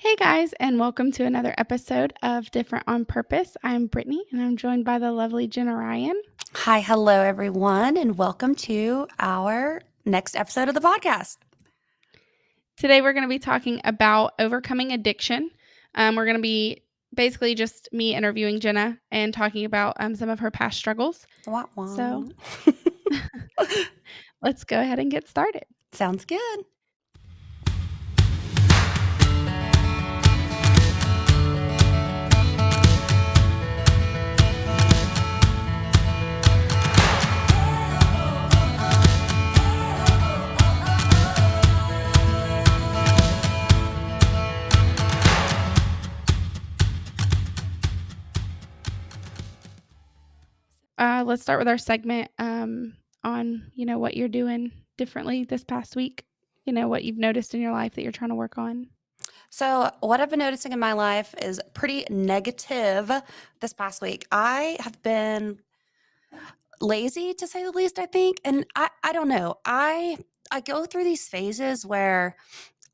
Hey guys, and welcome to another episode of Different on Purpose. I'm Brittany, and I'm joined by the lovely Jenna Ryan. Hi, hello, everyone, and welcome to our next episode of the podcast. Today, we're going to be talking about overcoming addiction. We're going to be basically just me interviewing Jenna and talking about some of her past struggles. Wah, So, wah. let's go ahead and get started. Sounds good. Let's start with our segment on what you're doing differently this past week. What you've noticed in your life that you're trying to work on. So, what I've been noticing in my life is pretty negative this past week. I have been lazy, to say the least, I think. And I don't know. I go through these phases where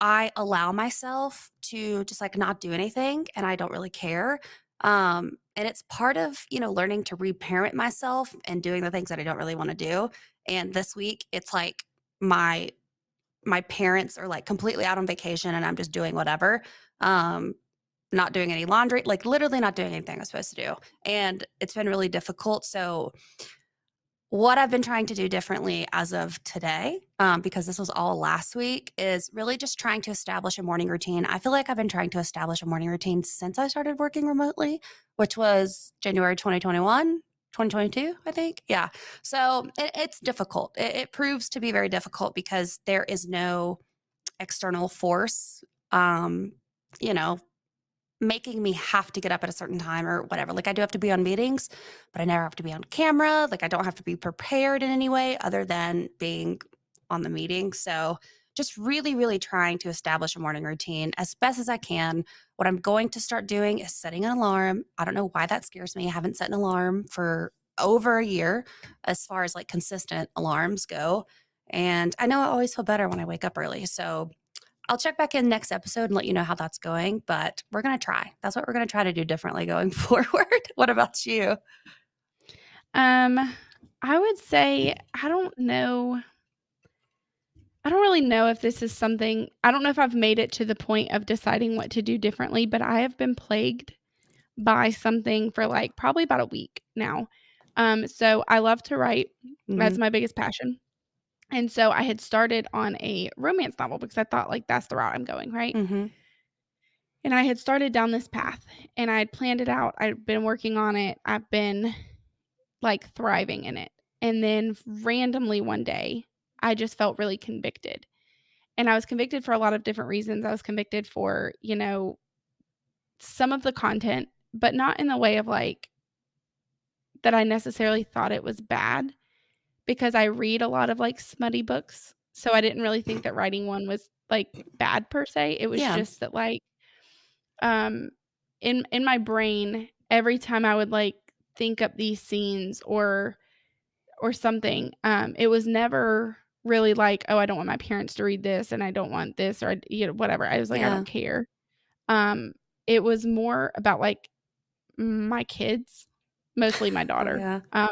I allow myself to just like not do anything and I don't really care. And it's part of, learning to reparent myself and doing the things that I don't really want to do. And this week it's like my my parents are like completely out on vacation and I'm just doing whatever. Um, not doing any laundry, like literally not doing anything I'm supposed to do. And it's been really difficult. So what I've been trying to do differently as of today, because this was all last week, is really just trying to establish a morning routine. I feel like I've been trying to establish a morning routine since I started working remotely, which was January 2021, 2022, I think. Yeah. So it's difficult. It proves to be very difficult because there is no external force, um, you know, making me have to get up at a certain time or whatever. Like I do have to be on meetings, but I never have to be on camera. Like I don't have to be prepared in any way other than being on the meeting. So just really, really trying to establish a morning routine as best as I can. What I'm going to start doing is setting an alarm. I don't know why that scares me. I haven't set an alarm for over a year as far as like consistent alarms go. And I know I always feel better when I wake up early. So I'll check back in next episode and let you know how that's going, but we're going to try. That's what we're going to try to do differently going forward. What about you? I would say I don't know. I don't really know if this is something. I don't know if I've made it to the point of deciding what to do differently, but I have been plagued by something for, like, probably about a week now. So I love to write. That's Mhm. my biggest passion, and so I had started on a romance novel because I thought, like, that's the route I'm going, right? Mhm. And I had started down this path, and I had planned it out. I'd been working on it. I've been, like, thriving in it, and then randomly one day, I just felt really convicted. And I was convicted for a lot of different reasons. I was convicted for, some of the content, but not in the way of, like, that I necessarily thought it was bad because I read a lot of, like, smutty books, so I didn't really think that writing one was, like, bad per se. It was Yeah. just that, like, um, in my brain, every time I would, like, think up these scenes or something, it was never really like, "Oh, I don't want my parents to read this, and I don't want this," or, whatever. I was like, "I Yeah. don't care." Um, it was more about, like, my kids, mostly my daughter, Yeah.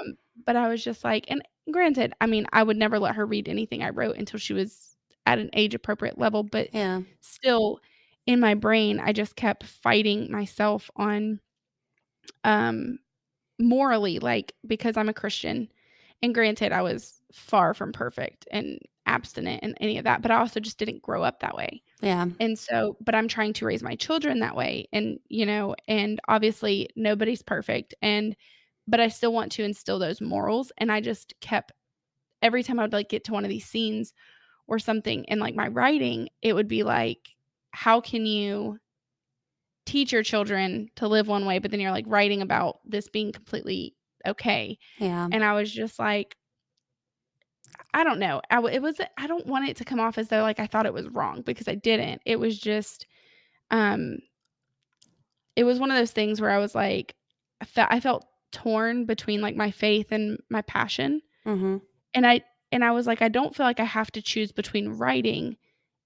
but I was just like, and granted, I mean, I would never let her read anything I wrote until she was at an age appropriate level, but Yeah. still, in my brain, I just kept fighting myself on, um morally, like, because I'm a Christian, and granted, I was far from perfect and abstinent and any of that, but I also just didn't grow up that way, Yeah. and so but I'm trying to raise my children that way, and obviously, nobody's perfect, but I still want to instill those morals, and I just kept every time I would, like, get to one of these scenes or something in, like, my writing, it would be like, "How can you teach your children to live one way, but then you're, like, writing about this being completely okay?" Yeah. And I was just like, I don't know. It was I don't want it to come off as though, like, I thought it was wrong because I didn't. It was just, um, it was one of those things where I was like, I felt torn between, like, my faith and my passion, Mhm. and I was like, I don't feel like I have to choose between writing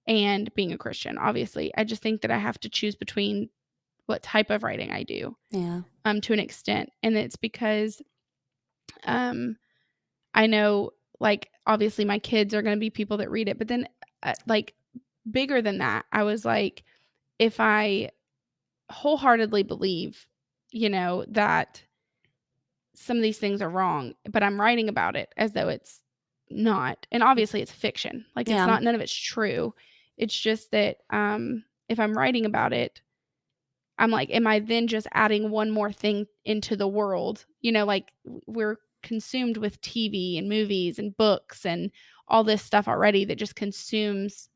and being a Christian, obviously. I just think that I have to choose between what type of writing I do, Yeah. to an extent, and it's because, um, I know, like, obviously my kids are gonna be people that read it, but then, like, bigger than that, I was like, if I wholeheartedly believe, that some of these things are wrong, but I'm writing about it as though it's not, and obviously it's fiction, like, it's Yeah. not none of it's true. It's just that, if I'm writing about it, I'm like, am I then just adding one more thing into the world? Like, we're consumed with TV and movies and books and all this stuff already that just consumes,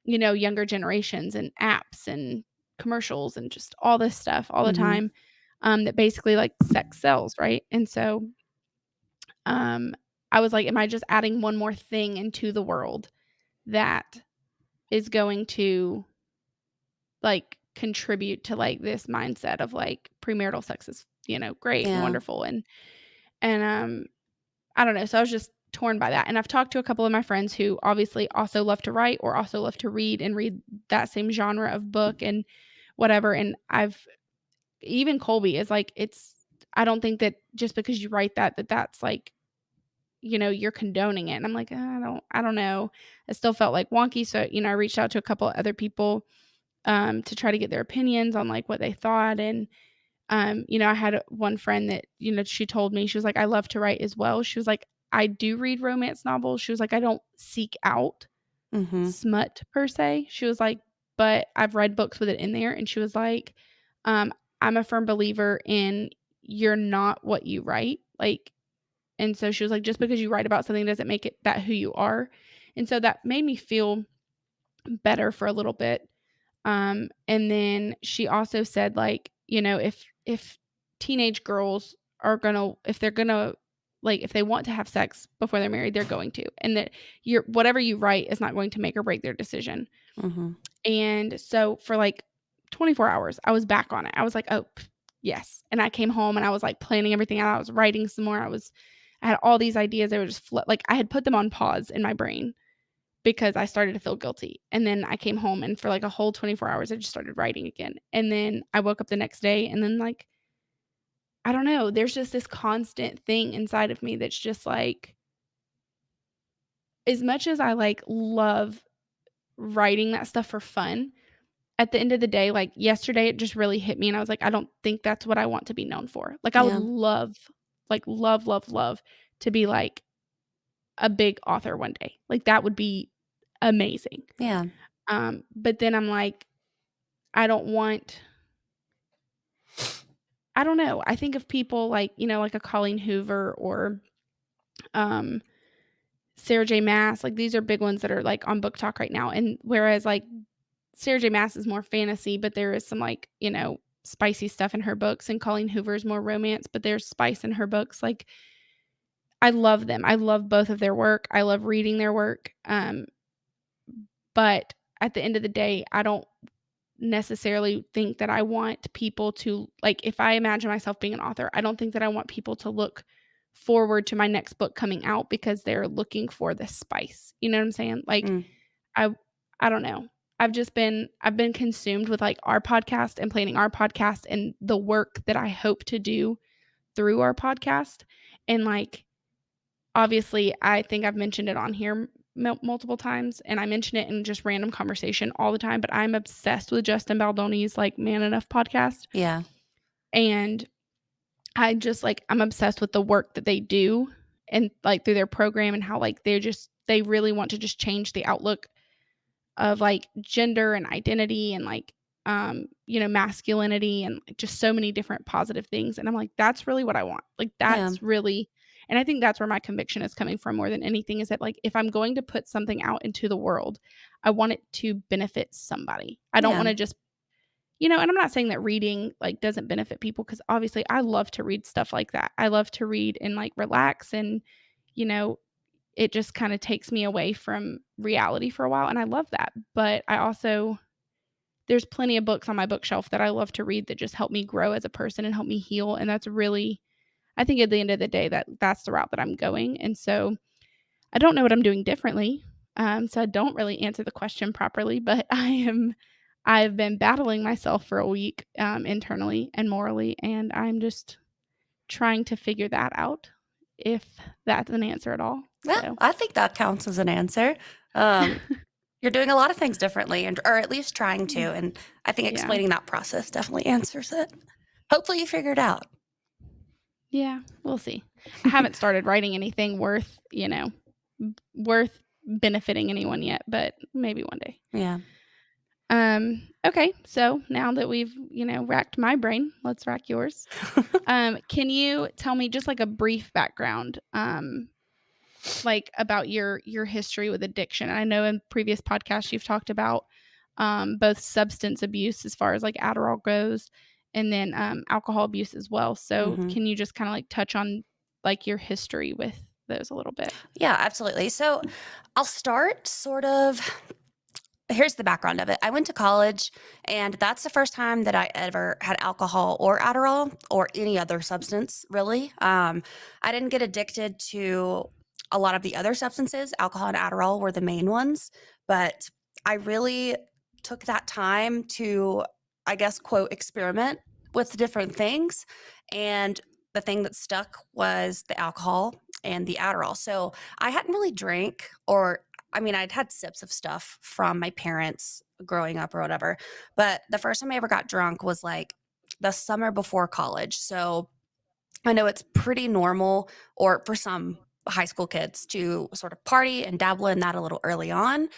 younger generations and apps and commercials and just all this stuff all the Mhm. time, that basically, like, sex sells, right? And so, um, I was like, am I just adding one more thing into the world that is going to, like, contribute to, like, this mindset of, like, premarital sex is, great and Yeah. wonderful, and, I don't know, so I was just torn by that, and I've talked to a couple of my friends who obviously also love to write or also love to read and read that same genre of book and whatever, and I've even Colby is like, I don't think that just because you write that's like, you're condoning it, and I'm like, I don't know." I still felt, like, wonky, so, I reached out to a couple other people, to try to get their opinions on, like, what they thought, and, I had one friend that, she told me, she was like, "I love to write as well." She was like, "I do read romance novels." She was like, "I don't seek out Mhm. smut per se." She was like, "But I've read books with it in there." And she was like, um, "I'm a firm believer in you're not what you write." Like, and so she was like, "Just because you write about something doesn't make it that who you are." And so that made me feel better for a little bit. And then she also said, like, if teenage girls are gonna if they're gonna like, if they want to have sex before they're married, they're going to, and that your whatever you write is not going to make or break their decision. Mhm. And so for, like, 24 hours, I was back on it. I was like, "Oh, yes." And I came home and I was, like, planning everything out. I was writing some more. I had all these ideas. They were just like, I had put them on pause in my brain because I started to feel guilty. And then I came home and for, like, a whole 24 hours, I just started writing again. And then I woke up the next day and then, like, I don't know, there's just this constant thing inside of me that's just like, as much as I, like, love writing that stuff for fun, at the end of the day, like, yesterday, it just really hit me, and I was like, "I don't think that's what I want to be known for." Like, I would Yeah. love, like, love, love, love to be, like, a big author one day. Like, that would be amazing. Yeah. But then I'm like, I don't want I don't know. I think of people like, like a Colleen Hoover or, um, Sarah J. Maas, like, these are big ones that are, like, on Book Talk right now, and whereas, like, Sarah J. Maas is more fantasy, but there is some, like, spicy stuff in her books, and Colleen Hoover is more romance, but there's spice in her books, like, I love them. I love both of their work. I love reading their work, but at the end of the day, I don't necessarily think that I want people to like, if I imagine myself being an author, I don't think that I want people to look forward to my next book coming out because they're looking for the spice. You know what I'm saying? Like, Mm. I I don't know. I've been consumed with, like, our podcast and planning our podcast and the work that I hope to do through our podcast, and, like, obviously, I think I've mentioned it on here multiple times, and I mention it in just random conversation all the time, but I'm obsessed with Justin Baldoni's, like, Man Enough podcast, Yeah. and I'm obsessed with the work that they do and, like, through their program and how, like, they really want to just change the outlook of, like, gender and identity and, like, masculinity and, like, just so many different positive things, and I'm like, "That's really what I want." Like, Yeah. that's really and I think that's where my conviction is coming from more than anything is that, like, if I'm going to put something out into the world, I want it to benefit somebody. I don't Yeah. wanna just and I'm not saying that reading, like, doesn't benefit people because obviously I love to read stuff like that. I love to read and, like, relax and, you know, it just kinda takes me away from reality for a while, and I love that, but I also there's plenty of books on my bookshelf that I love to read that just help me grow as a person and help me heal, and that's really I think at the end of the day, that's the route that I'm going, and so I don't know what I'm doing differently. So I don't really answer the question properly, but I've been battling myself for a week, internally and morally, and I'm just trying to figure that out, if that's an answer at all. Yeah, So I think that counts as an answer. Um, you're doing a lot of things differently, and or at least trying to. And I think yeah. explaining that process definitely answers it. Hopefully, you figure it out. Yeah, we'll see. I haven't started writing anything worth benefiting anyone yet, but maybe one day. Yeah. Okay, so now that we've, racked my brain, let's rack yours. Can you tell me just like a brief background, like about your history with addiction? I know in previous podcasts you've talked about both substance abuse as far as like Adderall goes, and then alcohol abuse as well. So hmm can you just kind of like touch on like your history with those a little bit? Yeah, absolutely. So I'll start sort of. Here's the background of it. I went to college, and that's the first time that I ever had alcohol or Adderall or any other substance, really. I didn't get addicted to a lot of the other substances. Alcohol and Adderall were the main ones, but I really took that time to, I guess, quote, experiment with different things. And the thing that stuck was the alcohol and the Adderall. So I hadn't really drank or I mean, I'd had sips of stuff from my parents growing up or whatever, but the first time I ever got drunk was like the summer before college. So I know it's pretty normal, or for some high school kids, to sort of party and dabble in that a little early on.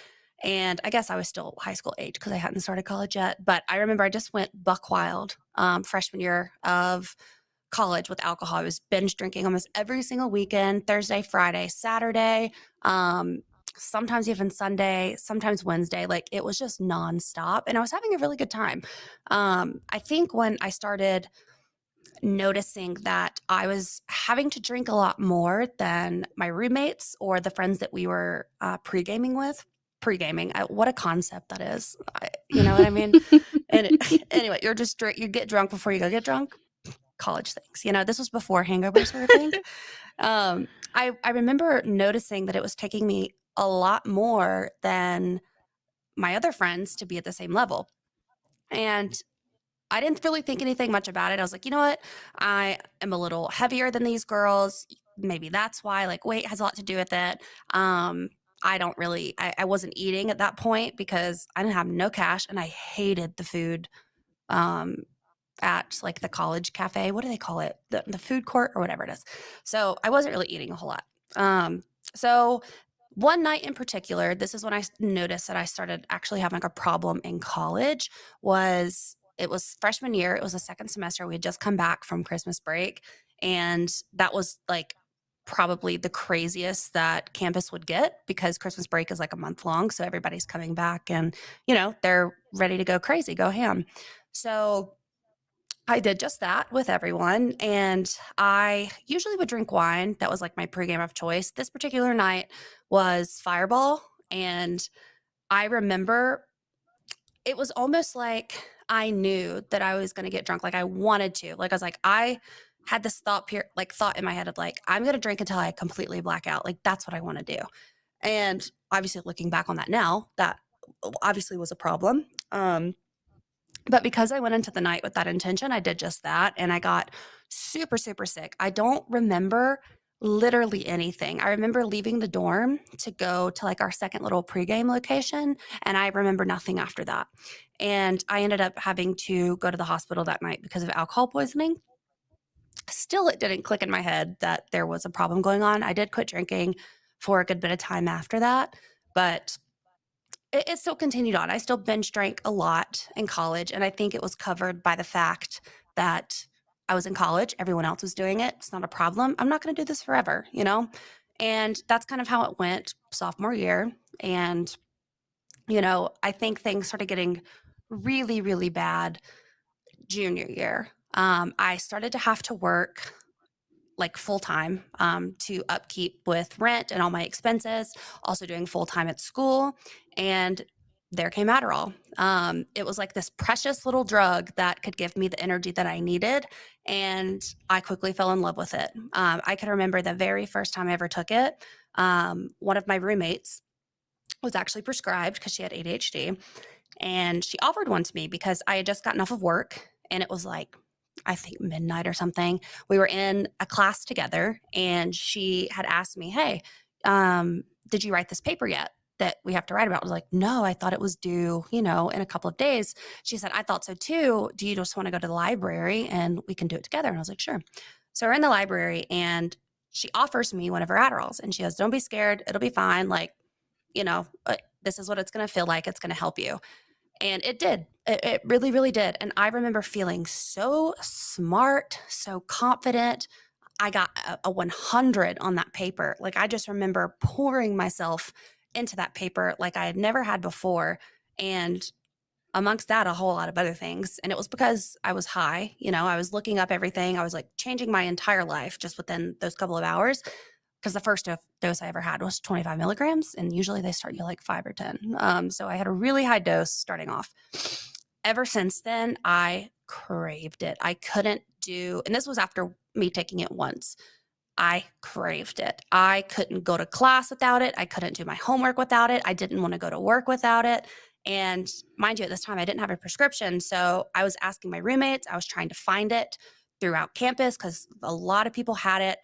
And I guess I was still high school age because I hadn't started college yet. But I remember I just went buck wild freshman year of college with alcohol. I was binge drinking almost every single weekend, Thursday, Friday, Saturday, um, sometimes even Sunday, sometimes Wednesday. Like it was just nonstop. And I was having a really good time. I think when I started noticing that I was having to drink a lot more than my roommates or the friends that we were pre-gaming with. Pre-gaming, what a concept that is. You know what I mean? And anyway, you get drunk before you go get drunk. College things. This was before hangovers were a thing. I remember noticing that it was taking me a lot more than my other friends to be at the same level. And I didn't really think anything much about it. I was like, you know what? I am a little heavier than these girls. Maybe that's why. Like, weight has a lot to do with it. I don't really, I wasn't eating at that point because I didn't have no cash and I hated the food. Um, at like the college cafe. What do they call it? The food court or whatever it is. So I wasn't really eating a whole lot. So one night in particular, this is when I noticed that I started actually having a problem in college. It was freshman year. It was the second semester. We had just come back from Christmas break, and that was like probably the craziest that campus would get because Christmas break is like a month long. So everybody's coming back and, they're ready to go crazy, go ham. So I did just that with everyone, and I usually would drink wine. That was like my pregame of choice. This particular night was Fireball, and I remember it was almost like I knew that I was going to get drunk. Like I wanted to. Like I was like, I had this thought in my head of like, I'm going to drink until I completely black out. Like that's what I want to do. And obviously, looking back on that now, that obviously was a problem. But because I went into the night with that intention, I did just that. And I got super, super sick. I don't remember literally anything. I remember leaving the dorm to go to like our second little pregame location. And I remember nothing after that. And I ended up having to go to the hospital that night because of alcohol poisoning. Still, it didn't click in my head that there was a problem going on. I did quit drinking for a good bit of time after that. But it still continued on. I still binge drank a lot in college, and I think it was covered by the fact that I was in college. Everyone else was doing it. It's not a problem. I'm not going to do this forever, you know? And that's kind of how it went sophomore year. And, I think things started getting really, really bad junior year. I started to have to work like full time to upkeep with rent and all my expenses, also doing full time at school. And there came Adderall. It was like this precious little drug that could give me the energy that I needed. And I quickly fell in love with it. I can remember the very first time I ever took it. One of my roommates was actually prescribed because she had ADHD. And she offered one to me because I had just gotten off of work and it was like, I think midnight or something. We were in a class together and she had asked me, hey, did you write this paper yet that we have to write about? I was like, no, I thought it was due, in a couple of days. She said, I thought so too. Do you just want to go to the library and we can do it together? And I was like, sure. So we're in the library and she offers me one of her Adderalls and she goes, don't be scared. It'll be fine. Like, this is what it's going to feel like. It's going to help you. And it did. It really, really did. And I remember feeling so smart, so confident. I got a 100 on that paper. Like, I just remember pouring myself into that paper like I had never had before. And amongst that, a whole lot of other things. And it was because I was high. I was looking up everything. I was like changing my entire life just within those couple of hours because the first dose I ever had was 25 milligrams, and usually they start you like 5 or 10. So I had a really high dose starting off. Ever since then, I craved it. I couldn't do, and this was after me taking it once. I craved it. I couldn't go to class without it. I couldn't do my homework without it. I didn't want to go to work without it. And mind you, at this time, I didn't have a prescription. So I was asking my roommates, I was trying to find it throughout campus because a lot of people had it.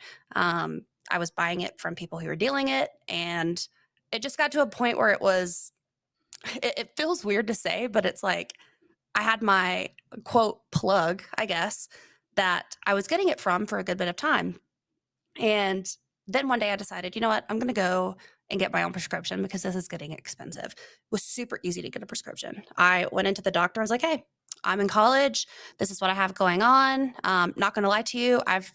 I was buying it from people who were dealing it. And it just got to a point where it feels weird to say, but it's like I had my quote plug, I guess, that I was getting it from for a good bit of time. And then one day I decided, you know what, I'm going to go and get my own prescription because this is getting expensive. It was super easy to get a prescription. I went into the doctor. I was like, hey, I'm in college. This is what I have going on. Not going to lie to you. I've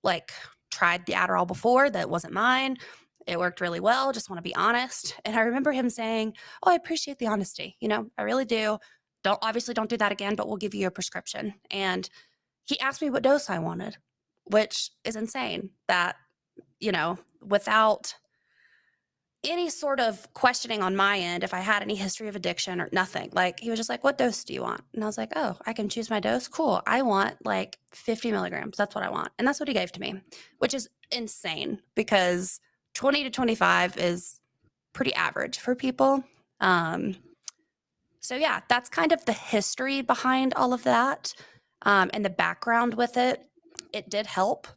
like tried the Adderall before that wasn't mine. It worked really well. Just want to be honest. And I remember him saying, oh, I appreciate the honesty. I really do. Don't do that again, but we'll give you a prescription. And he asked me what dose I wanted, which is insane that, without any sort of questioning on my end, if I had any history of addiction or nothing, like he was just like, what dose do you want? And I was like, oh, I can choose my dose. Cool. I want like 50 milligrams. That's what I want. And that's what he gave to me, which is insane because 20 to 25 is pretty average for people. So yeah, that's kind of the history behind all of that, and the background with it. It did help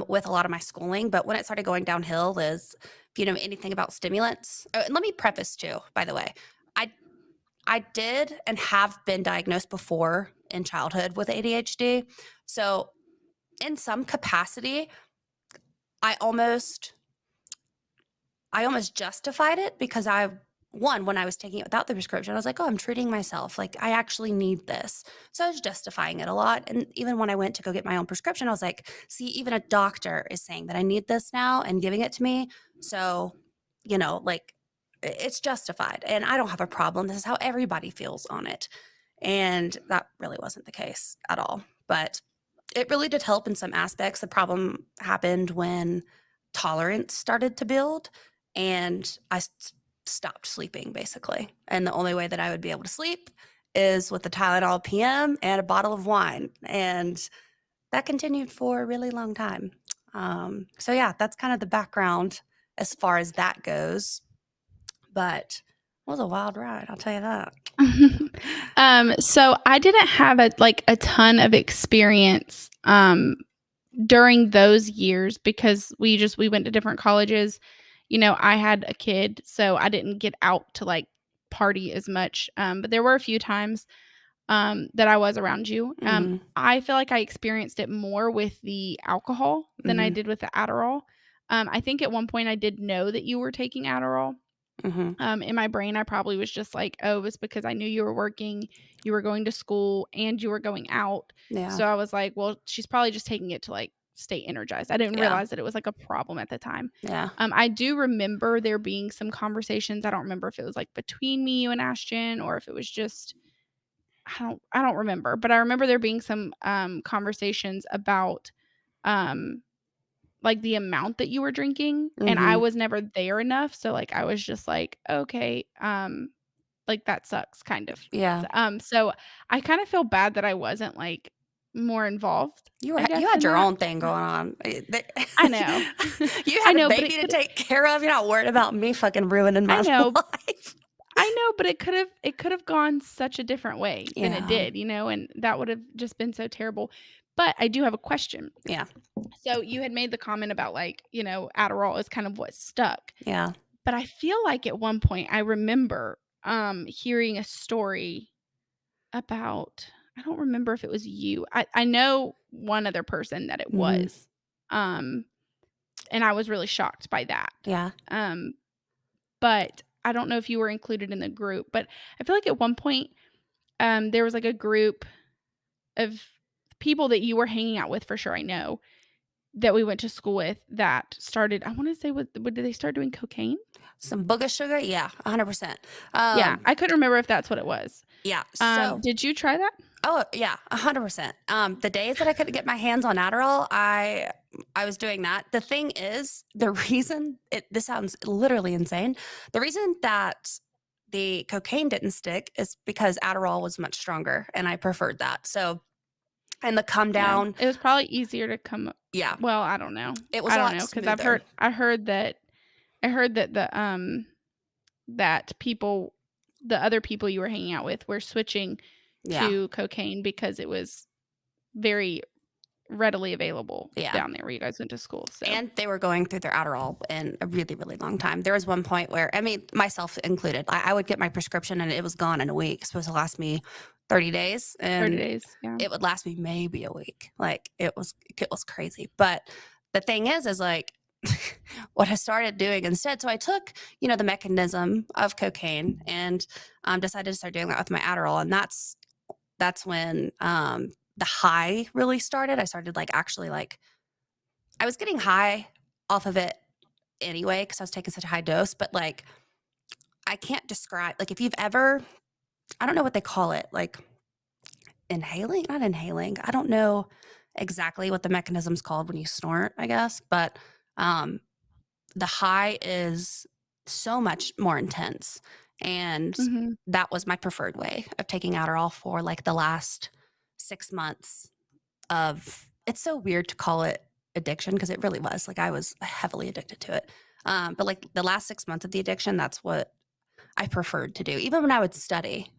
with a lot of my schooling, but when it started going downhill is if you know anything about stimulants. And let me preface too, by the way, I I did and have been diagnosed before in childhood with ADHD. So in some capacity, I almost I almost justified it because when I was taking it without the prescription, I was like, oh, I'm treating myself. Like, I actually need this. So I was justifying it a lot. And even when I went to go get my own prescription, I was like, see, even a doctor is saying that I need this now and giving it to me. So, like, it's justified. And I don't have a problem. This is how everybody feels on it. And that really wasn't the case at all. But it really did help in some aspects. The problem happened when tolerance started to build and I stopped sleeping basically. And the only way that I would be able to sleep is with the Tylenol PM and a bottle of wine. And that continued for a really long time. So yeah, that's kind of the background as far as that goes. But it was a wild ride, I'll tell you that. So I didn't have a ton of experience during those years because we went to different colleges. I had a kid, so I didn't get out to like party as much. But there were a few times that I was around you. Mm-hmm. I feel like I experienced it more with the alcohol than I Mm-hmm. did with the Adderall. I think at one point I did know that you were taking Adderall. Mm-hmm. In my brain, I probably was just like, oh, it was because I knew you were working, you were going to school, and you were going out. Yeah. So I was like, well, she's probably just taking it to like stay energized. I didn't Yeah. realize that it was like a problem at the time. Yeah. I do remember there being some conversations. I don't remember if it was like between me, you, and Ashton, or if it was just I don't remember, but I remember there being some conversations about um like the amount that you were drinking, and I Mm-hmm. was never there enough, so like I was just like, okay, like that sucks kind of. Yeah. So I kind of feel bad that I wasn't like more involved, I You guess, had in your that. own thing going on. I know. You I had a know, but baby it to could take care of. You're not worried about me fucking ruining I my know life. I know, but it could have gone such a different way than it Yeah. did, and that would have just been so terrible. But I do have a question. Yeah. So you had made the comment about, like, Adderall is kind of what stuck. Yeah. But I feel like at one point I remember, hearing a story about I don't remember if it was you. I know one other person that it Mhm. was, um, and I was really shocked by that. Yeah. Um, but I don't know if you were included in the group, but I feel like at one point, there was, like, a group of people that you were hanging out with for sure, I know, that we went to school with that started I wanna say what did they start doing cocaine? Some booger sugar? Yeah, 100%. Yeah, Um, I couldn't remember if that's what it was. yeah, so Did you try that? oh, yeah, 100%. The days that I couldn't get my hands on Adderall, I was doing that. The thing is, the reason this sounds literally insane. The reason that the cocaine didn't stick is because Adderall was much stronger, and I preferred that. So, and the come Yeah, down, it was probably easier to come up yeah, well, I don't know. it was I a don't lot know because smoother. I heard that that the other people you were hanging out with were switching Yeah, to cocaine because it was very readily available yeah. down there where you guys went to school, so And they were going through their Adderall in a really, really long time. There was one point where, I mean, myself included, I would get my prescription and it was gone in a week. It's supposed to last me 30 days, 30 and days, yeah. it would last me maybe a week. Like it was crazy. But the thing is like what I started doing instead. So I took, the mechanism of cocaine and decided to start doing that with my Adderall. And that's when the high really started. I started like actually like I was getting high off of it anyway because I was taking such a high dose, but like I can't describe like if you've ever I don't know what they call it, like inhaling, not inhaling. I don't know exactly what the mechanism's called when you snort, I guess, but um the high is so much more intense. And Mhm. that was my preferred way of taking Adderall for like the last 6 months of it's so weird to call it addiction because it really was. Like I was heavily addicted to it. But like the last 6 months of the addiction, that's what I preferred to do, even when I would study.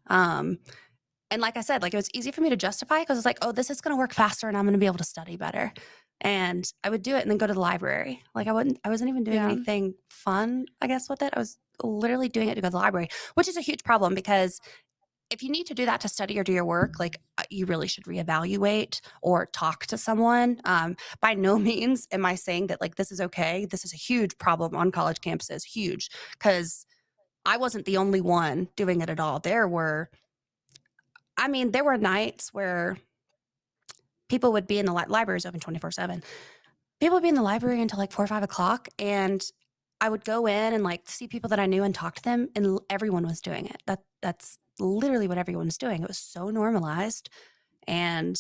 And like I said, like it was easy for me to justify because it's like, oh, this is going to work faster and I'm going to be able to study better. And I would do it and then go to the library. Like I wasn't even doing Yeah. anything fun, I guess, with it. I was literally doing it to go to the library, which is a huge problem because if you need to do that to study or do your work, like you really should reevaluate or talk to someone. By no means am I saying that like this is okay. This is a huge problem on college campuses, huge, because I wasn't the only one doing it at all. There were nights where people would be in the libraries open 24/7. People would be in the library until like 4 or 5 o'clock, and I would go in and like see people that I knew and talk to them, and everyone was doing it. That's literally what everyone was doing. It was so normalized, and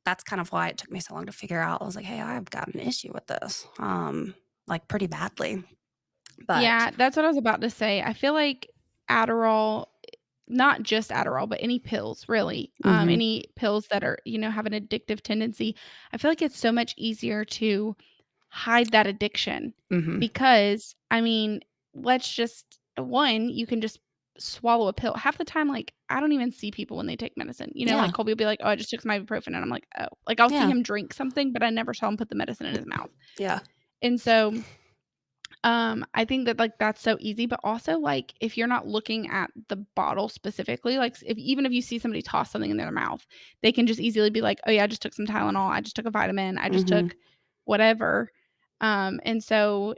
that's kind of why it took me so long to figure out. I was like, hey, I've got an issue with this, like pretty badly. But Yeah, that's what I was about to say. I feel like Adderall not just Adderall, but any pills, really, hmm any pills that have an addictive tendency, I feel like it's so much easier to hide that addiction hmm because, I mean, let's just one, you can just swallow a pill. Half the time, like, I don't even see people when they take medicine. Like yeah, Colby will be like, "Oh, I just took some ibuprofen," and I'm like, "Oh." Like, I'll see yeah, him drink something, but I never saw him put the medicine in his mouth. yeah, And so I think that, like, that's so easy, but also, like, if you're not looking at the bottle specifically, like, if you see somebody toss something in their mouth, they can just easily be like, "Oh, yeah, I just took some Tylenol, I just took a vitamin, I just hmm took whatever." And so,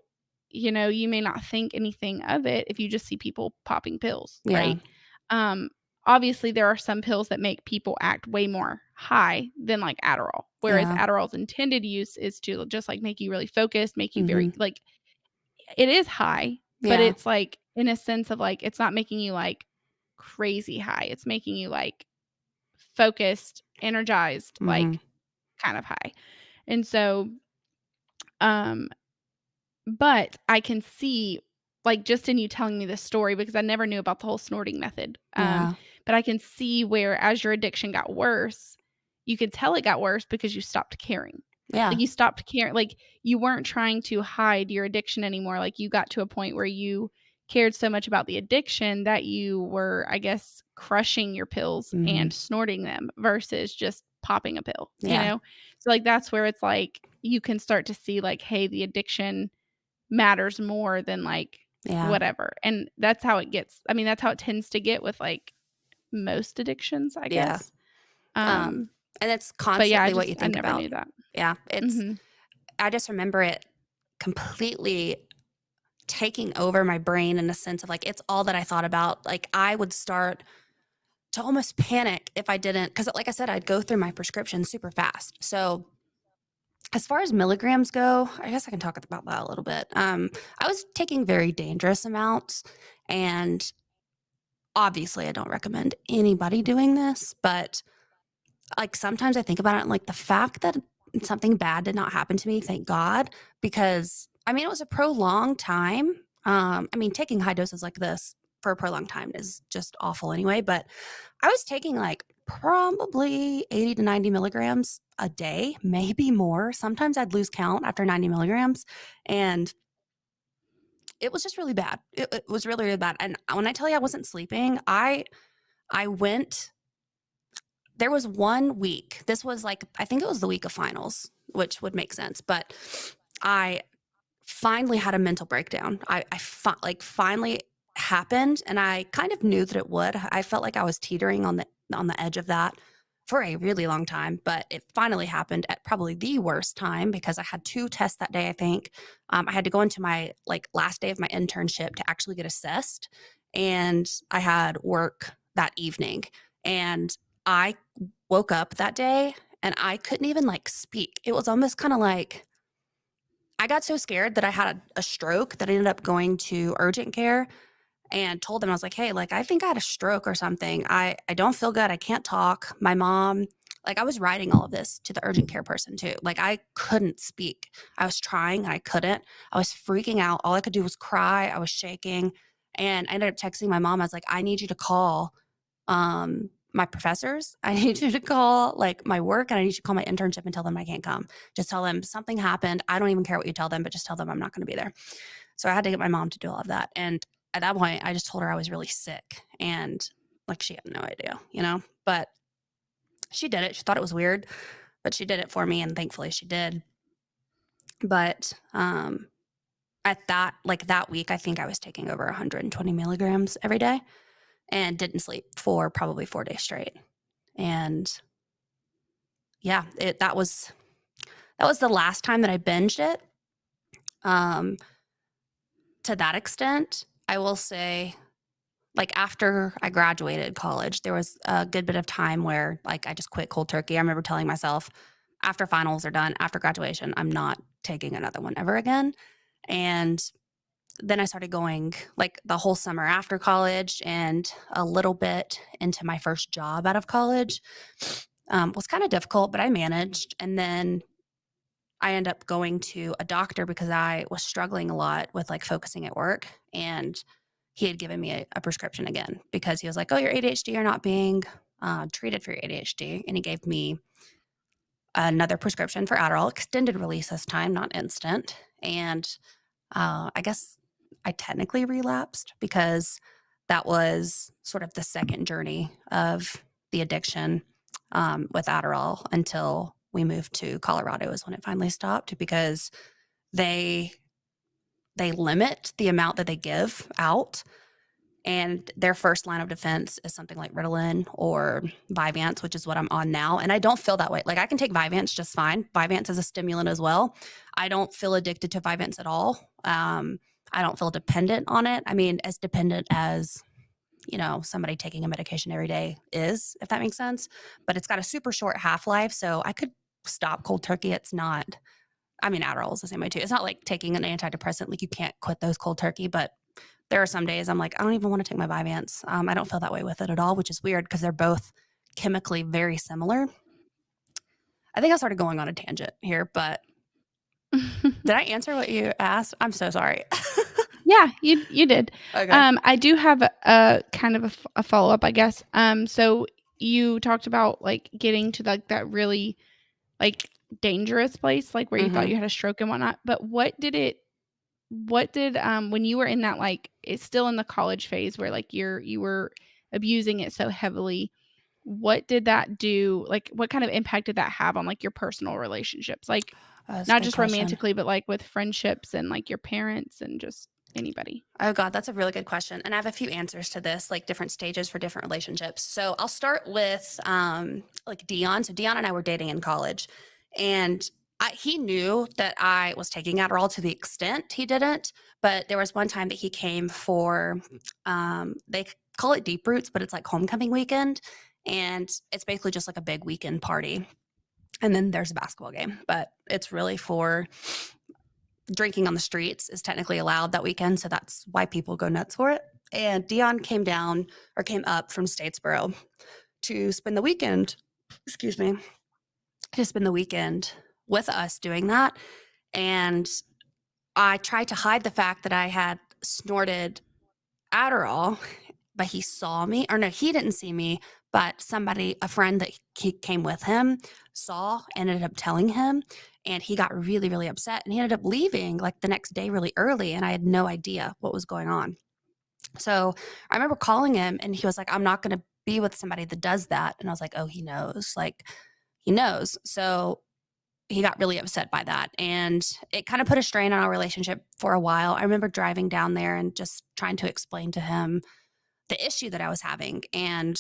you may not think anything of it if you just see people popping pills, yeah, right? Um, Obviously, there are some pills that make people act way more high than, like, Adderall, whereas yeah, Adderall's intended use is to just, like, make you really focused, make you very hmm like, it is high, but yeah, it's, like, in a sense of, like, it's not making you, like, crazy high. It's making you, like, focused, energized, hmm like, kind of high. And so, um, but I can see, like, just in you telling me this story because I never knew about the whole snorting method, yeah, but I can see where as your addiction got worse, you could tell it got worse because you stopped caring. Yeah. Like, you stopped caring, like, you weren't trying to hide your addiction anymore, like, you got to a point where you cared so much about the addiction that you were, I guess, crushing your pills Mhm. and snorting them versus just popping a pill, you Yeah. know? So, like, that's where it's like, you can start to see, like, hey, the addiction matters more than, like, Yeah. whatever, and that's how it gets. I mean, that's how it tends to get with, like, most addictions, I Yeah. guess. Um, Um, and it's but yeah, constantly what you I think never about. knew that. Yeah. It's Mhm. I just remember it completely taking over my brain in the sense of like it's all that I thought about. Like I would start to almost panic if I didn't, because like I said, I'd go through my prescription super fast. So as far as milligrams go, I guess I can talk about that a little bit. I was taking very dangerous amounts, and obviously, I don't recommend anybody doing this, but like sometimes I think about it and like the fact that something bad did not happen to me, thank God, because I mean, it was a prolonged time. I mean, taking high doses like this for a prolonged time is just awful anyway, but I was taking like probably 80 to 90 milligrams a day, maybe more. Sometimes I'd lose count after 90 milligrams. And it was just really bad. It was really, really bad. And when I tell you I wasn't sleeping, I went, there was 1 week. This was like, I think it was the week of finals, which would make sense. But I finally had a mental breakdown. Like finally happened, and I kind of knew that it would. I felt like I was teetering on the edge of that for a really long time, but it finally happened at probably the worst time because I had 2 tests that day. I think I had to go into my like last day of my internship to actually get assessed, and I had work that evening, and I woke up that day and I couldn't even like speak. It was almost kind of like I got so scared that I had a stroke that I ended up going to urgent care and told them, I was like, hey, like, I think I had a stroke or something. I don't feel good. I can't talk. My mom, like, I was writing all of this to the urgent care person too. Like, I couldn't speak. I was trying and I couldn't. I was freaking out. All I could do was cry. I was shaking. And I ended up texting my mom. I was like, I need you to call my professors. I need you to call like my work, and I need you to call my internship and tell them I can't come. Just tell them something happened. I don't even care what you tell them, but just tell them I'm not going to be there. So I had to get my mom to do all of that. And at that point, I just told her I was really sick, and like she had no idea, you know, but she did it. She thought it was weird, but she did it for me. And thankfully she did. But, at that, like that week, I think I was taking over 120 milligrams every day and didn't sleep for probably 4 days straight. And yeah, that was the last time that I binged it. Um, to that extent, I will say, like after I graduated college, there was a good bit of time where like I just quit cold turkey. I remember telling myself after finals are done, after graduation, I'm not taking another one ever again. And then I started going like the whole summer after college and a little bit into my first job out of college. Was kind of difficult, but I managed. And then I ended up going to a doctor because I was struggling a lot with like focusing at work. And he had given me a prescription again because he was like, oh, your ADHD, you're not being treated for your ADHD. And he gave me another prescription for Adderall, extended release this time, not instant. And I guess I technically relapsed because that was sort of the second journey of the addiction with Adderall until we moved to Colorado is when it finally stopped because they they limit the amount that they give out, and their first line of defense is something like Ritalin or Vyvanse, which is what I'm on now. And I don't feel that way. Like I can take Vyvanse just fine. Vyvanse is a stimulant as well. I don't feel addicted to Vyvanse at all. I don't feel dependent on it. I mean, as dependent as somebody taking a medication every day is, if that makes sense. But it's got a super short half life, so I could stop cold turkey. It's not. I mean, Adderall is the same way too. It's not like taking an antidepressant. Like you can't quit those cold turkey, but there are some days I'm like, I don't even want to take my Vyvanse. I don't feel that way with it at all, which is weird because they're both chemically very similar. I think I started going on a tangent here, but did I answer what you asked? I'm so sorry. Yeah, you did. Okay. I do have a kind of a follow-up, I guess. So you talked about, like, getting to, like, that really, like, dangerous place, like, where you thought Mhm. you had a stroke and whatnot, but what did, when you were in that, like, it's still in the college phase where, like, you were abusing it so heavily, what did that do? Like, what kind of impact did that have on, like, your personal relationships? Like, That's a not good just question. romantically, but, like, with friendships and, like, your parents and just anybody. Oh God, that's a really good question. And I have a few answers to this, like different stages for different relationships. So I'll start with like Dion. So Dion and I were dating in college, and he knew that I was taking Adderall. To the extent he didn't, but there was one time that he came for they call it Deep Roots, but it's like homecoming weekend. And it's basically just like a big weekend party. And then there's a basketball game, but it's really for drinking on the streets is technically allowed that weekend, so that's why people go nuts for it. And Dion came down or came up from Statesboro to spend the weekend, excuse me, to spend the weekend with us doing that. And I tried to hide the fact that I had snorted Adderall, but he saw me, or no, he didn't see me, but somebody, a friend that he came with him, saw and ended up telling him. And he got really, really upset. And he ended up leaving like the next day really early. And I had no idea what was going on. So I remember calling him and he was like, I'm not going to be with somebody that does that. And I was like, oh, he knows. Like, he knows. So he got really upset by that. And it kind of put a strain on our relationship for a while. I remember driving down there and just trying to explain to him the issue that I was having and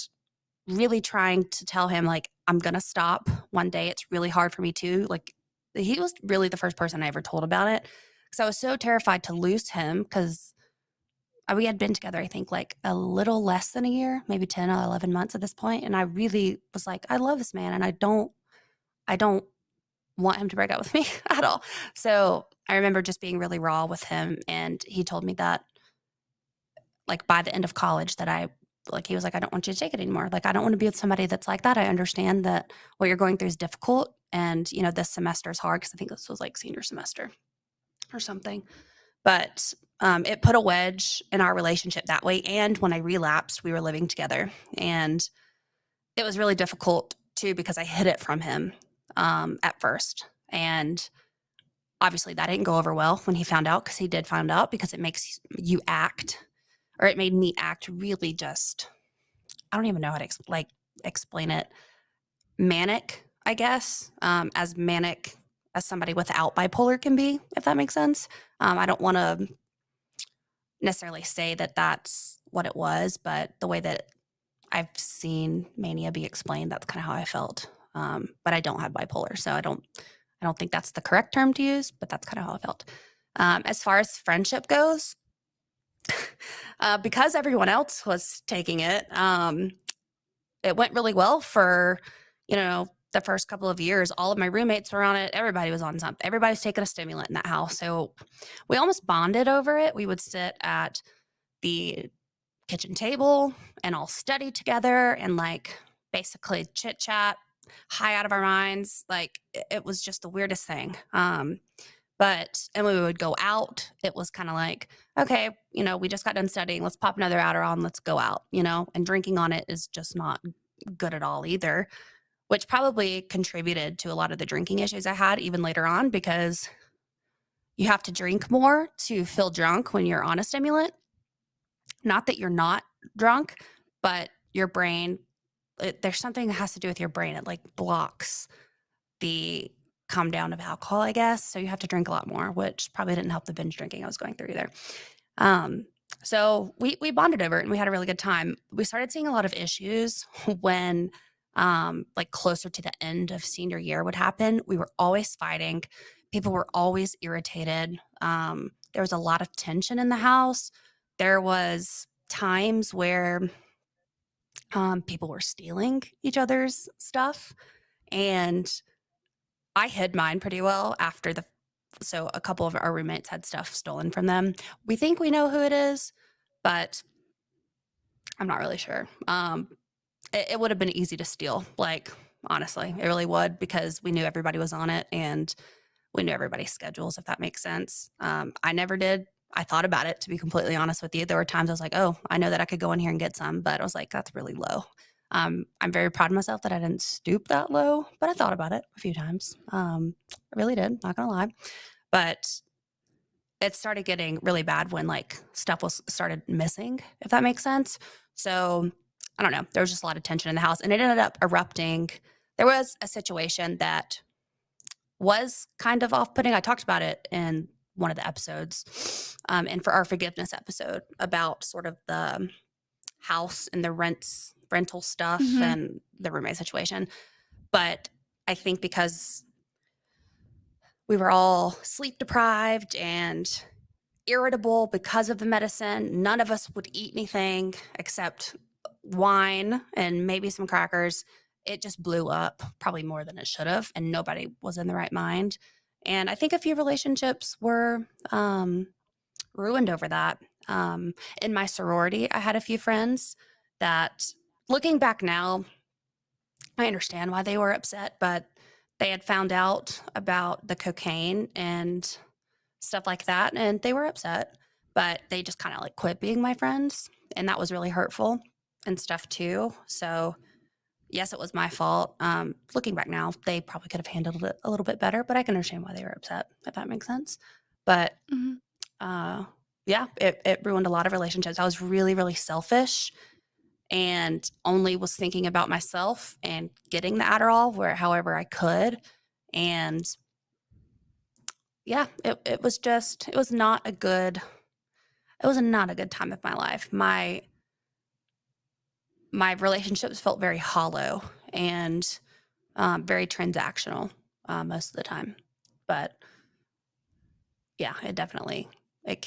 really trying to tell him, like, I'm going to stop one day. It's really hard for me too. Like, he was really the first person I ever told about it because I was so terrified to lose him because we had been together, I think, like a little less than a year, maybe 10 or 11 months at this point. And I really was like, I love this man and I don't want him to break up with me at all. So I remember just being really raw with him. And he told me that like by the end of college that he was like, I don't want you to take it anymore. Like, I don't want to be with somebody that's like that. I understand that what you're going through is difficult. And, this semester is hard because I think this was like senior semester or something. But it put a wedge in our relationship that way. And when I relapsed, we were living together. And it was really difficult too because I hid it from him at first. And obviously that didn't go over well when he found out because he did find out because it makes you act or it made me act really just I don't even know how to explain it. Manic, I guess, as manic as somebody without bipolar can be, if that makes sense. I don't want to necessarily say that that's what it was, but the way that I've seen mania be explained, that's kind of how I felt. But I don't have bipolar, so I don't think that's the correct term to use, but that's kind of how I felt. As far as friendship goes, because everyone else was taking it, it went really well for, the first couple of years. All of my roommates were on it. Everybody was on something. Everybody was taking a stimulant in that house. So we almost bonded over it. We would sit at the kitchen table and all study together and like basically chit chat, high out of our minds. Like it was just the weirdest thing. And when we would go out, it was kind of like, okay, we just got done studying. Let's pop another Adderall and let's go out, and drinking on it is just not good at all either, which probably contributed to a lot of the drinking issues I had even later on because you have to drink more to feel drunk when you're on a stimulant. Not that you're not drunk, but your brain, there's something that has to do with your brain. It like blocks the come down of alcohol, I guess. So you have to drink a lot more, which probably didn't help the binge drinking I was going through either. Um, so we bonded over it and we had a really good time. We started seeing a lot of issues when like closer to the end of senior year would happen. We were always fighting. People were always irritated. There was a lot of tension in the house. There was times where people were stealing each other's stuff and I hid mine pretty well so a couple of our roommates had stuff stolen from them. We think we know who it is, but I'm not really sure. It would have been easy to steal, like, honestly, it really would because we knew everybody was on it and we knew everybody's schedules, if that makes sense. I never did. I thought about it, to be completely honest with you. There were times I was like, oh, I know that I could go in here and get some, but I was like, that's really low. I'm very proud of myself that I didn't stoop that low, but I thought about it a few times. I really did, not gonna lie. But it started getting really bad when like stuff was started missing, if that makes sense. So I don't know. There was just a lot of tension in the house, and it ended up erupting. There was a situation that was kind of off-putting. I talked about it in one of the episodes, and for our forgiveness episode about sort of the house and the rental stuff Mhm. and the roommate situation. But I think because we were all sleep deprived and irritable because of the medicine, none of us would eat anything except wine and maybe some crackers. It just blew up, probably more than it should have, and nobody was in the right mind. And I think a few relationships were ruined over that. Um, in my sorority, I had a few friends that, looking back now, I understand why they were upset, but they had found out about the cocaine and stuff like that, and they were upset, but they just kind of like quit being my friends. And that was really hurtful and stuff too. So, yes, it was my fault. Looking back now, they probably could have handled it a little bit better, but I can understand why they were upset, if that makes sense. But Mhm. uh, yeah, it ruined a lot of relationships. I was really, really selfish and only was thinking about myself and getting the Adderall where however I could. And yeah, it was just, it was not a good time of my life. My relationships felt very hollow and very transactional most of the time. But yeah, it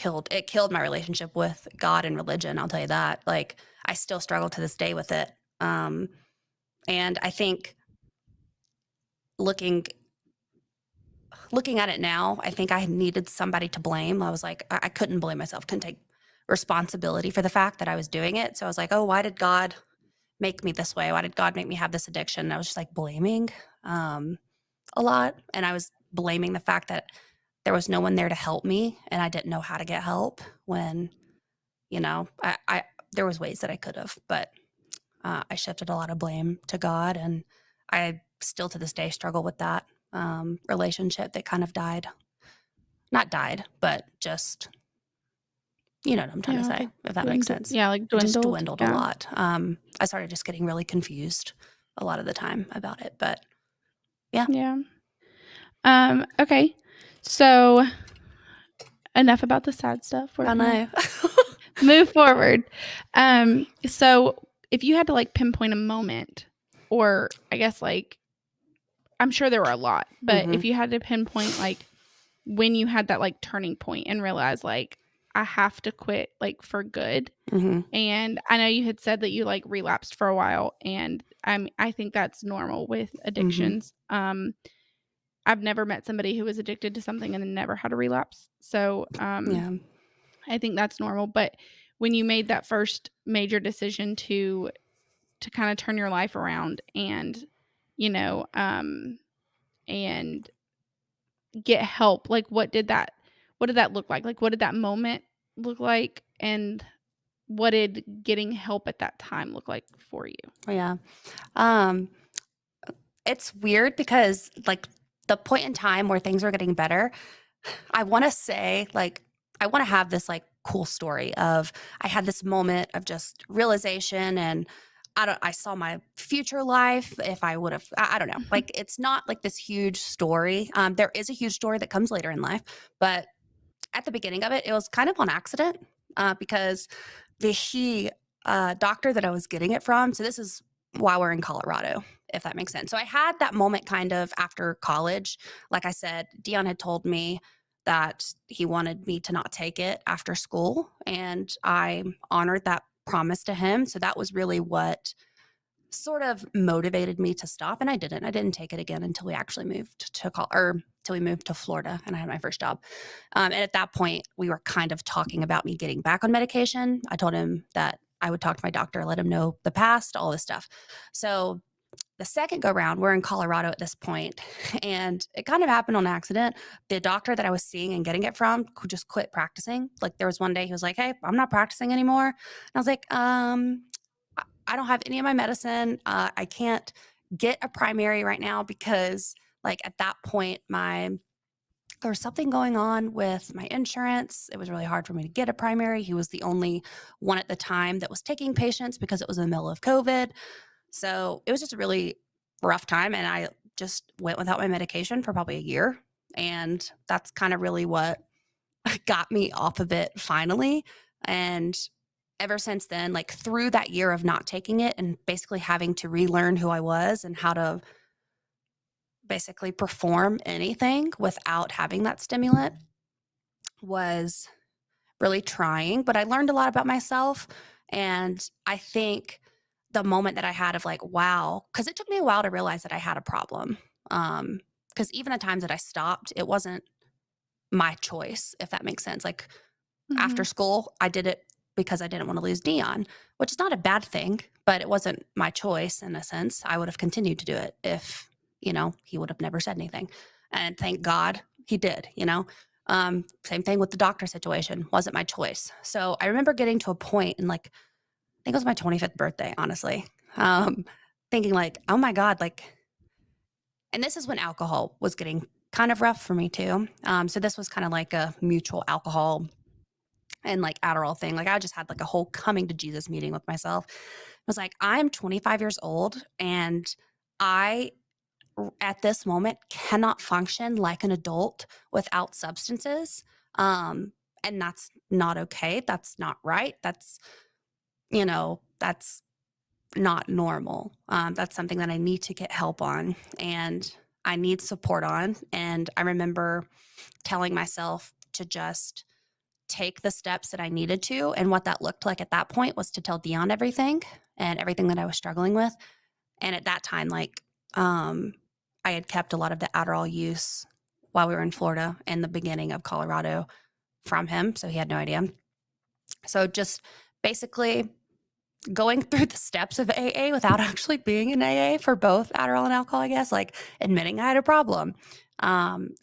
killed my relationship with God and religion. I'll tell you that. Like I still struggle to this day with it. Um, and I think looking looking at it now, I think I needed somebody to blame. I was like, I couldn't blame myself, couldn't take responsibility for the fact that I was doing it. So I was like, oh, why did God make me this way? Why did God make me have this addiction? And I was just like blaming um, a lot. And I was blaming the fact that there was no one there to help me and I didn't know how to get help when, I there was ways that I could have, but I shifted a lot of blame to God. And I still to this day struggle with that relationship that kind of died. Not died, but just, you know what I'm trying to Yeah, say, like if that makes dwindled. sense. Yeah, like It just dwindled. dwindled a Yeah. lot. I started just getting really confused a lot of the time about it. But yeah, Yeah. Okay. So enough about the sad stuff. We're I gonna know. move forward. So if you had to like pinpoint a moment, or I guess like I'm sure there were a lot, but hmm if you had to pinpoint like when you had that like turning point and realize like I have to quit like for good. hmm And I know you had said that you like relapsed for a while, and I think that's normal with hmm addictions. I've never met somebody who was addicted to something and then never had a relapse. So, Yeah. I think that's normal, but when you made that first major decision to kinda turn your life around and, you know, and get help, like, what did that look like? Like, what did that moment look like, and what did getting help at that time look like for you? Yeah. Um, it's weird because like the point in time where things were getting better, I want to say like I want to have this like cool story of I had this moment of just realization and I saw my future life if I would have I don't know. Like it's not like this huge story. There is a huge story that comes later in life, but at the beginning of it, it was kind of on accident because the doctor that I was getting it from. So this is while we're in Colorado, if that makes sense. So I had that moment kind of after college. Like I said, Dion had told me that he wanted me to not take it after school, and I honored that promise to him. So that was really what sort of motivated me to stop, and I didn't. I didn't take it again until we actually moved to or till we moved to Florida and I had my first job. And at that point, we were kind of talking about me getting back on medication. I told him that I would talk to my doctor, let him know the past, all this stuff. So the second go round, we're in Colorado at this point, and it kind of happened on accident. The doctor that I was seeing and getting it from could just quit practicing. Like there was one day he was like, "Hey, I'm not practicing anymore." And I was like, I don't have any of my medicine. I can't get a primary right now because, like, at that point, there was something going on with my insurance. It was really hard for me to get a primary. He was the only one at the time that was taking patients because it was in the middle of COVID. So it was just a really rough time. And I just went without my medication for probably a year. And that's kind of really what got me off of it finally. And ever since then, like through that year of not taking it and basically having to relearn who I was and how to basically perform anything without having that stimulant was really trying. But I learned a lot about myself. And I think the moment that I had of like, wow, because it took me a while to realize that I had a problem. Because even the times that I stopped, it wasn't my choice, if that makes sense. Like after Mhm. school, I did it because I didn't want to lose Dion, which is not a bad thing, but it wasn't my choice in a sense. I would have continued to do it if, he would have never said anything. And thank God he did, Same thing with the doctor situation, wasn't my choice. So I remember getting to a point and like, I think it was my 25th birthday, honestly, thinking like, oh my God, like, and this is when alcohol was getting kind of rough for me too. So this was kind of like a mutual alcohol and like Adderall thing. Like I just had like a whole coming to Jesus meeting with myself. I was like, I'm 25 years old and I at this moment cannot function like an adult without substances. And that's not okay. That's not right. That's not normal. That's something that I need to get help on and I need support on. And I remember telling myself to just take the steps that I needed to. And what that looked like at that point was to tell Dion everything and everything that I was struggling with. And at that time, like, I had kept a lot of the Adderall use while we were in Florida in the beginning of Colorado from him. So he had no idea. So just basically going through the steps of AA without actually being in AA for both Adderall and alcohol, I guess, like admitting I had a problem,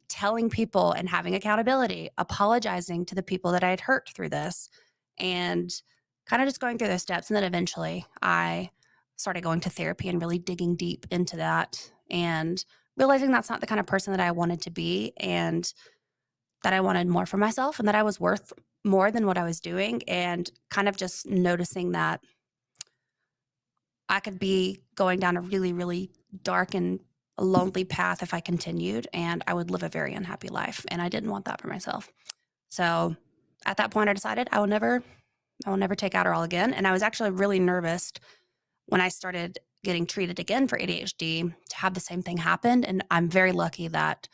telling people and having accountability, apologizing to the people that I had hurt through this, and kind of just going through those steps. And then eventually I started going to therapy and really digging deep into that and realizing that's not the kind of person that I wanted to be and that I wanted more for myself and that I was worth more than what I was doing. And kind of just noticing that I could be going down a really, really dark and lonely path if I continued, and I would live a very unhappy life. And I didn't want that for myself. So at that point, I decided I will never take Adderall again. And I was actually really nervous when I started getting treated again for ADHD to have the same thing happen. And I'm very lucky that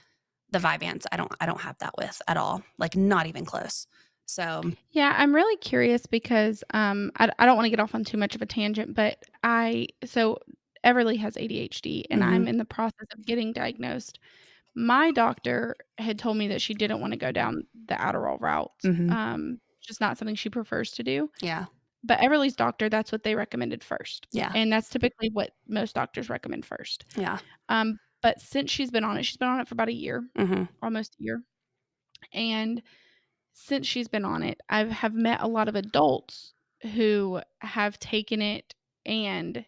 the Vyvanse, I don't have that with at all, like not even close. So, Yeah, I'm really curious because, I don't wanna get off on too much of a tangent, but Everly has ADHD, and hmm I'm in the process of getting diagnosed. My doctor had told me that she didn't wanna go down the Adderall route, hmm just not something she prefers to do, yeah, but Everly's doctor, that's what they recommended first, yeah, and that's typically what most doctors recommend first. yeah, But since she's been on it for about a year, hmm almost a year, and since she's been on it, I have met a lot of adults who have taken it and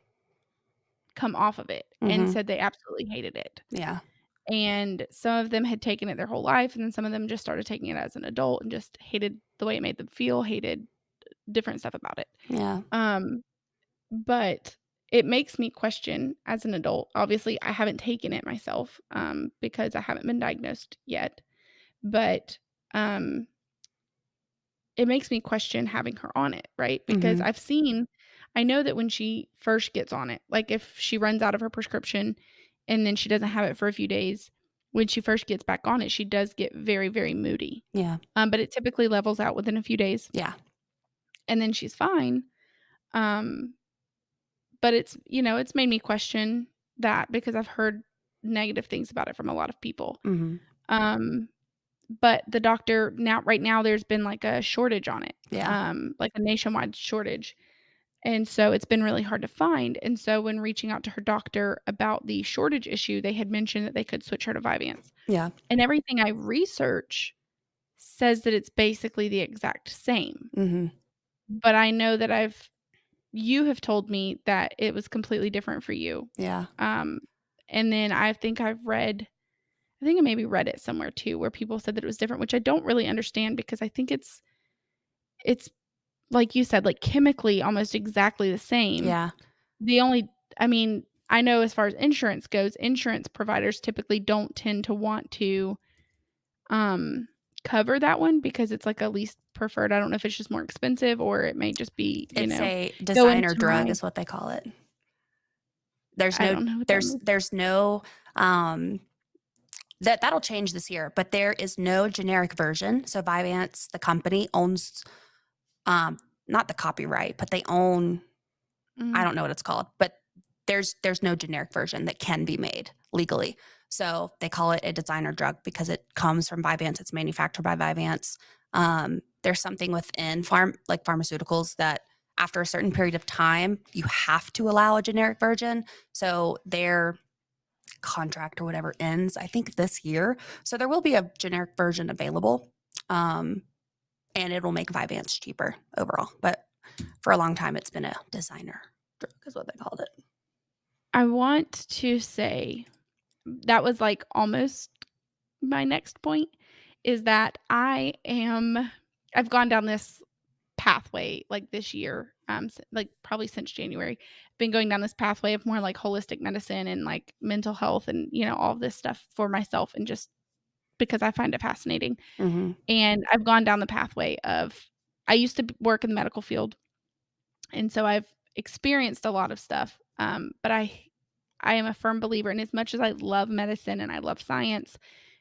come off of it and hmm said they absolutely hated it. yeah, And some of them had taken it their whole life, and then some of them just started taking it as an adult and just hated the way it made them feel, hated different stuff about it. yeah. Um, but it makes me question as an adult. Obviously, I haven't taken it myself, because I haven't been diagnosed yet, but, um it makes me question having her on it, right? Because Mhm. I know that when she first gets on it, like, if she runs out of her prescription and then she doesn't have it for a few days, when she first gets back on it, she does get very, very moody. Yeah. But it typically levels out within a few days, Yeah. and then she's fine. Um, but it's made me question that because I've heard negative things about it from a lot of people. Mhm. Um, but the doctor now right now, there's been, like, a shortage on it, Yeah. like a nationwide shortage. And so it's been really hard to find, and so when reaching out to her doctor about the shortage issue, they had mentioned that they could switch her to Vyvanse. Yeah. And everything I research says that it's basically the exact same, Mhm. but I know that I've you have told me that it was completely different for you. Yeah. Um, and then I think I maybe read it somewhere too where people said that it was different, which I don't really understand because I think it's like you said, like chemically almost exactly the same. Yeah. The only I mean, I know as far as insurance goes, insurance providers typically don't tend to want to um, cover that one because it's like a least preferred. I don't know if it's just more expensive or it may just be, It's a go designer into drug my is what they call it. There's I no don't know what that there's means. there's no um that'll change this year, but there is no generic version. So Vyvanse, the company, owns um not the copyright, but they own, I Mm, don't know what it's called, but there's no generic version that can be made legally. So they call it a designer drug because it comes from Vyvanse. It's manufactured by Vyvanse. There's something within pharmaceuticals that after a certain period of time, you have to allow a generic version. So their contract or whatever ends, I think this year. So there will be a generic version available. Um, and it'll make Vyvanse cheaper overall. But for a long time, it's been a designer drug, is what they called it. I want to say that was like almost my next point is that I've gone down this pathway like this year, like probably since January, been going down this pathway of more like holistic medicine and like mental health and, all of this stuff for myself and just because I find it fascinating. Hmm. And I've gone down the pathway of I used to work in the medical field, and so I've experienced a lot of stuff. But I am a firm believer, and as much as I love medicine and I love science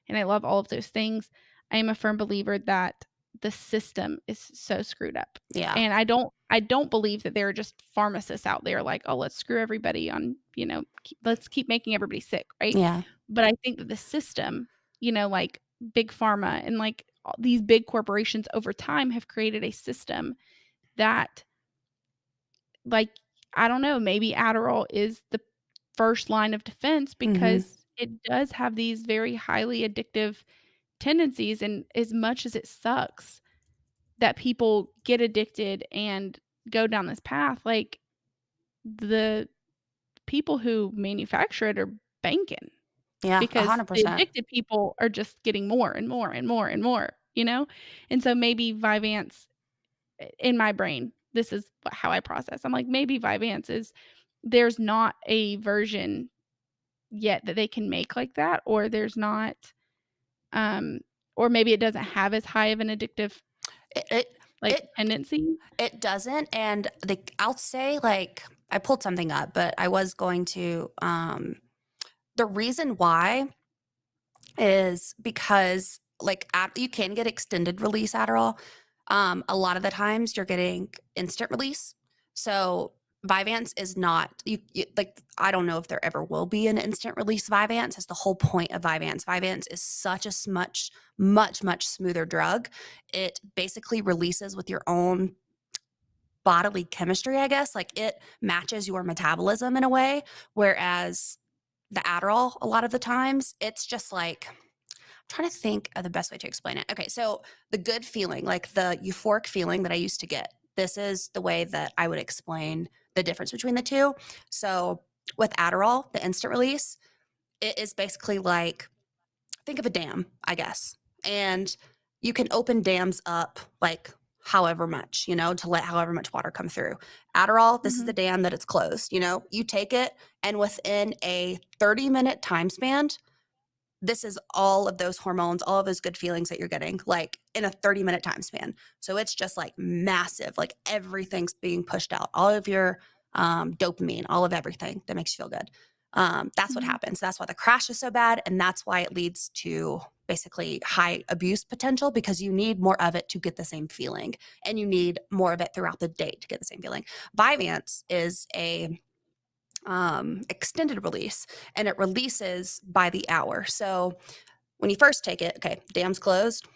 and I love all of those things, I am a firm believer that the system is so screwed up. Yeah. And I don't believe that there are just pharmacists out there like, "Oh, let's screw everybody on, let's keep making everybody sick," right? Yeah. But I think that the system, like big pharma and like all these big corporations over time have created a system that like, I don't know, maybe Adderall is the first line of defense Hmm. because it does have these very highly addictive tendencies, and as much as it sucks that people get addicted and go down this path, like, the people who manufacture it are banking Yeah. A because hundred the percent. addicted people are just getting more and more and more and more, you know? And so maybe Vyvanse in my brain, this is how I process. I'm like, maybe Vyvanse is there's not a version yet that they can make like that, or there's not, um, or maybe it doesn't have as high of an addictive, It it like, it, tendency. it doesn't, and I'll say like I pulled something up, but I was going to. The reason why is because you can get extended release Adderall. A lot of the times you're getting instant release. So Vyvanse is not like I don't know if there ever will be an instant release Vyvanse. Is the whole point of Vyvanse. Vyvanse is such a much smoother drug. It basically releases with your own bodily chemistry, I guess. Like it matches your metabolism in a way, whereas the Adderall, a lot of the times, it's just like trying to think of the best way to explain it. Okay, so the good feeling, like the euphoric feeling that I used to get, this is the way that I would explain the difference between the two. So with Adderall, the instant release, it is basically like think of a dam, I guess. And you can open dams up like however much, to let however much water come through. Adderall, this is the Mhm, dam that it's closed. You take it, and within a 30-minute time span, this is all of those hormones, all of those good feelings that you're getting, like in a 30-minute time span. So it's just like massive, like everything's being pushed out, all of your dopamine, all of everything that makes you feel good. That's what mhm, happens. That's why the crash is so bad. And that's why it leads to basically high abuse potential because you need more of it to get the same feeling. And you need more of it throughout the day to get the same feeling. Vyvanse is a extended release and it releases by the hour. So when you first take it, okay, dam's closed,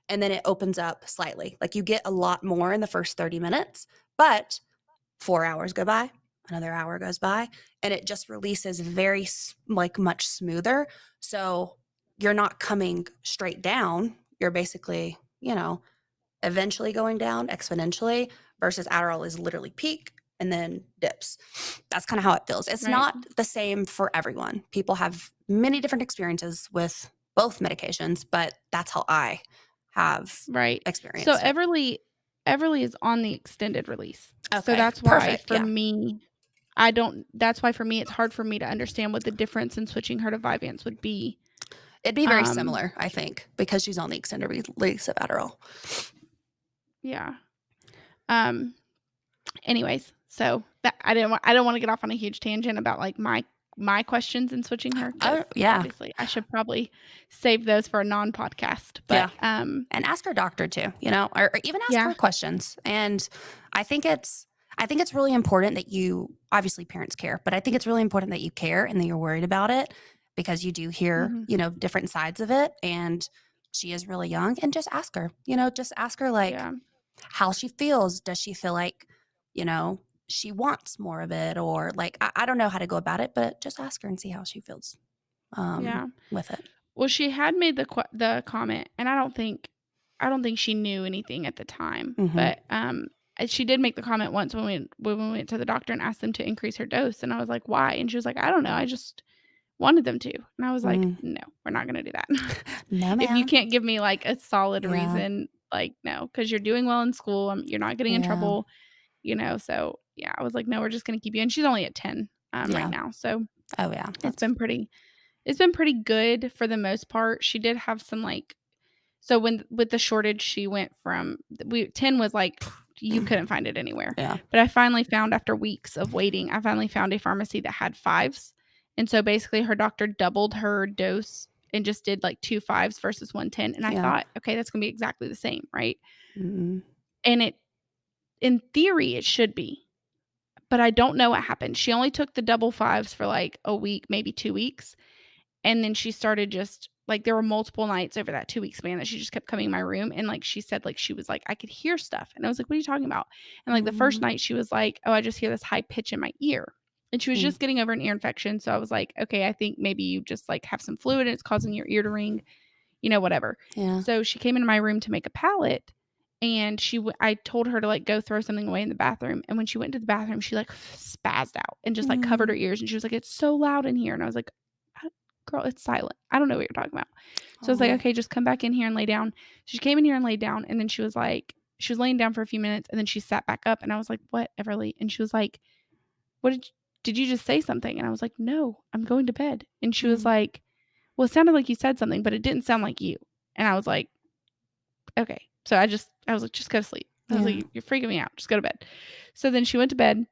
and then it opens up slightly. Like you get a lot more in the first 30 minutes, but 4 hours go by, another hour goes by, and it just releases very like much smoother. So you're not coming straight down. You're basically, eventually going down exponentially versus Adderall is literally peak. and then dips. That's kind of how it feels. It's Right. not the same for everyone. People have many different experiences with both medications, but that's how I have Right. So experienced it. Everly is on the extended release. So Okay, that's why perfect. for Yeah. me, that's why for me, it's hard for me to understand what the difference in switching her to Vyvanse would be. It'd be very Um, similar, I think, because she's on the extended release of Adderall. yeah. Um, anyways, so that I don't want to get off on a huge tangent about like my questions in switching her, because Oh, yeah. obviously I should probably save those for a non-podcast. Yeah. But And ask her doctor too, or even ask yeah. her questions. And I think it's really important that you, obviously parents care, but I think it's really important that you care and that you're worried about it, because you do hear, Mhm. different sides of it. And she is really young, and just ask her, just ask her like Yeah. how she feels. Does she feel like, she wants more of it, or like, I don't know how to go about it, but just ask her and see how she feels Yeah. with it. Well, she had made the comment, and I don't think she knew anything at the time, Mm-hmm. but she did make the comment once when we went to the doctor and asked them to increase her dose, and I was like, "Why?" And she was like, "I don't know. I just wanted them to." And I was like, Mm. "No, we're not going to do that. No, If you ma'am. can't give me like a solid Yeah. reason, like no, because you're doing well in school, you're not getting in Yeah. trouble, So yeah, I was like, no, we're just going to keep you. And she's only at 10 right Yeah. now, so Oh, yeah. it's been pretty good for the most part. She did have some, like so when with the shortage, she went from 10 was, like, you couldn't find it anywhere. Yeah. But I finally found after weeks of waiting, I finally found a pharmacy that had 5s. And so basically her doctor doubled her dose and just did, like, 2 5s versus 1 10, and I Yeah. thought, "Okay, that's gonna be exactly the same, right?" Mm-mm. And in theory, it should be, but I don't know what happened. She only took the double 5s for, like, a week, maybe 2 weeks. And then she started just like, there were multiple nights over that 2-week span that she just kept coming in my room, and, like, she said, like, she was like, "I could hear stuff." And I was like, "What are you talking about?" And, like, the first Mm. night, she was like, "Oh, I just hear this high pitch in my ear." And she was Mm. just getting over an ear infection, so I was like, "Okay, I think maybe you just, like, have some fluid and it's causing your ear to ring," whatever. Yeah. So she came into my room to make a palette, and I told her to, like, go throw something away in the bathroom, and when she went to the bathroom, she, like, spazzed out and just, like, covered her Mm. ears, and she was like, "It's so loud in here." And I was like, Girl, it's silent. I don't know what you're talking about." So I was like, Oh. "Okay, just come back in here and lay down." So she came in here and laid down, and then she was laying down for a few minutes, and then she sat back up, and I was like, "What, Everly?" And she was like, "What did you just say something?" And I was like, "No, I'm going to bed." And she was Mm. like, "Well, it sounded like you said something, but it didn't sound like you." And I was like, "Okay." So I was like, "Just go to sleep." I was Yeah. like, "You're freaking me out. Just go to bed." So then she went to bed,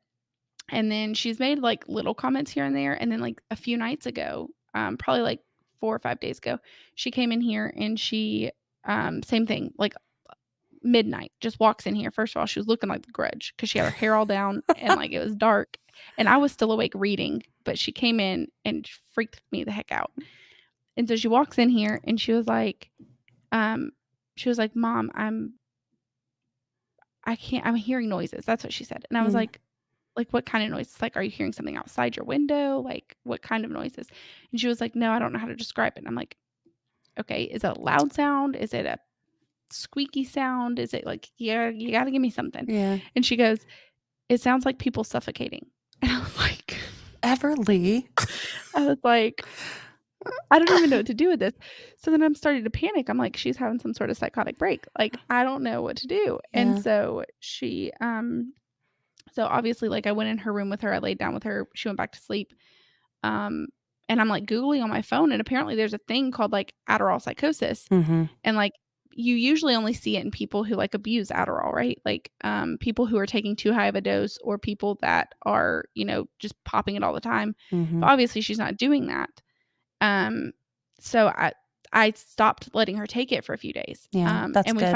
and then she's made, like, little comments here and there, and then, like, a few nights ago, probably, like, 4 or 5 days ago, she came in here and she, same thing, like, midnight, just walks in here. First of all, she was looking like the Grudge because she had her hair all down and, like, it was dark, and I was still awake reading, but she came in and freaked me the heck out. And so she walks in here and um, she was like, "Mom, I'm hearing noises." That's what she said. And I was Mm. like, "What kind of noises? Like, are you hearing something outside your window? Like, what kind of noises?" And she was like, "No, I don't know how to describe it." And I'm like, "Okay, is it a loud sound? Is it a squeaky sound? Is it like, yeah, you gotta give me something." Yeah. And she goes, "It sounds like people suffocating." And Everly. I was like, I don't even know what to do with this. So then I'm starting to panic. I'm like, she's having some sort of psychotic break. Like, I don't know what to do. And Yeah. so so obviously, like, I went in her room with her. I laid down with her. She went back to sleep. Um, and I'm, like, Googling on my phone, and apparently there's a thing called, like, Adderall psychosis, Mhm. and, like, you usually only see it in people who, like, abuse Adderall, right? Like, people who are taking too high of a dose or people that are, just popping it all the time. But Mhm. obviously she's not doing that. Um, so I stopped letting her take it for a few days. Yeah, that's And good.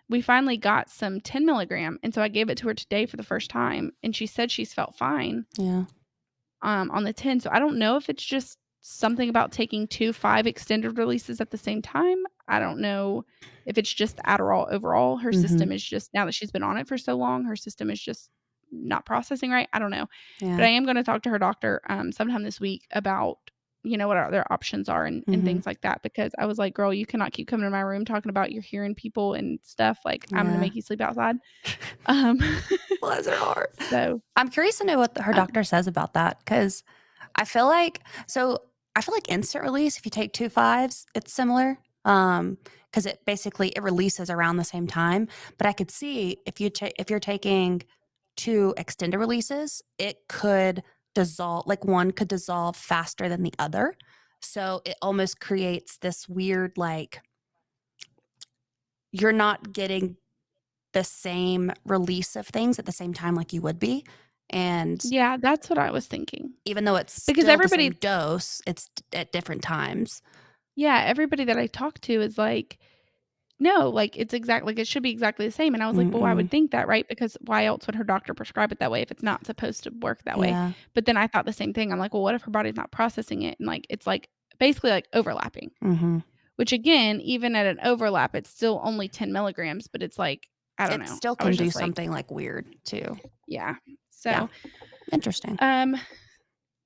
we finally got some 10 milligram, and so I gave it to her today for the first time, and she said she's felt fine, Yeah. on the 10. So I don't know if it's just something about taking 2 5 extended releases at the same time. I don't know if it's just the Adderall overall. Her system Mhm. is just, now that she's been on it for so long, her system is just not processing right. I don't know. But Yeah. I am gonna talk to her doctor, sometime this week about what our other options are and Mhm. things like that, because I was like, "Girl, you cannot keep coming to my room talking about you're hearing people and stuff, like, I'm gonna Yeah. make you sleep outside." Um, Bless her heart. so, I'm curious to know what her um doctor says about that because I feel like so I feel like instant release, if you take 2 fives, it's similar, because it basically it releases around the same time, but I could see if you're taking 2 extended releases, it could dissolve like, one could dissolve faster than the other, so it almost creates this weird, like, you're not getting the same release of things at the same time like you would be, and yeah, that's what I was thinking. even though it's Because still the same everybody dose, it's at different times. yeah, everybody that I talked to is like, "No, like, it's like, it should be exactly the same," and I was like, "Well, I Mm-mm. would think that, right? Because why else would her doctor prescribe it that way if it's not supposed to work that way?" Yeah. But then I thought the same thing. I'm like, "Well, what if her body's not processing it?" And, like, it's, like, basically, like, overlapping, Mhm. which again, even at an overlap, it's still only 10 milligrams, but it's like, I don't It know. still I can was do just like, something, like, weird too. yeah. Yeah. So, Interesting. um,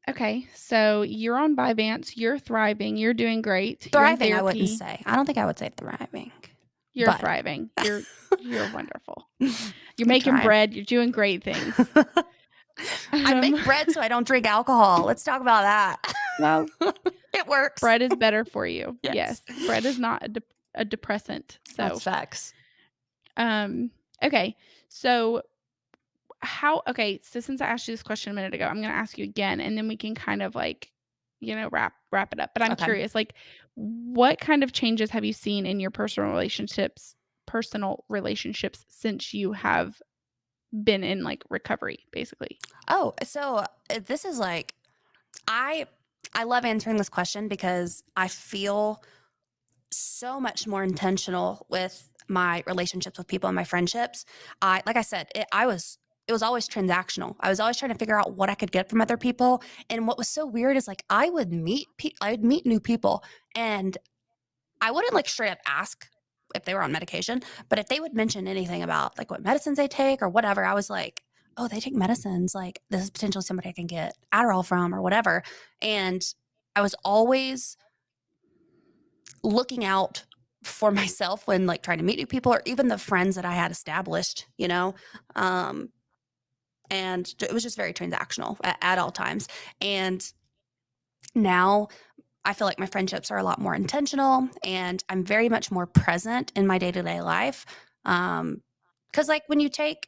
okay, so you're on Vyvanse, you're thriving, you're doing great, you're in Thriving, I wouldn't therapy, say. I don't think I would say thriving, you're but thriving, you're wonderful. You're I'm making trying. bread, you're doing great things. I Um, make bread so I don't drink alcohol. Let's talk about that. well, It works. bread is better for you. Yes. Yes, bread is not a depressant. That's So, facts. um, okay. So so since I asked you this question a minute ago, I'm gonna ask you again, and then we can kind of like, wrap it up. But I'm Okay. curious, like, what kind of changes have you seen in your personal relationships since you have been in, like, recovery, basically? Oh, so, this is like I I love answering this question because I feel so much more intentional with my relationships with people and my friendships. Like I said, it was always transactional. I was always trying to figure out what I could get from other people. And what was so weird is like I would meet new people and I wouldn't like straight up ask if they were on medication, but if they would mention anything about like what medicines they take or whatever, I was like, "Oh, they take medicines. Like this is potentially somebody I can get Adderall from or whatever." And I was always looking out for myself when like trying to meet new people or even the friends that I had established, you know? Um, and it was just very transactional at all times. And now I feel like my friendships are a lot more intentional and I'm very much more present in my day to day life. Because like when you're taking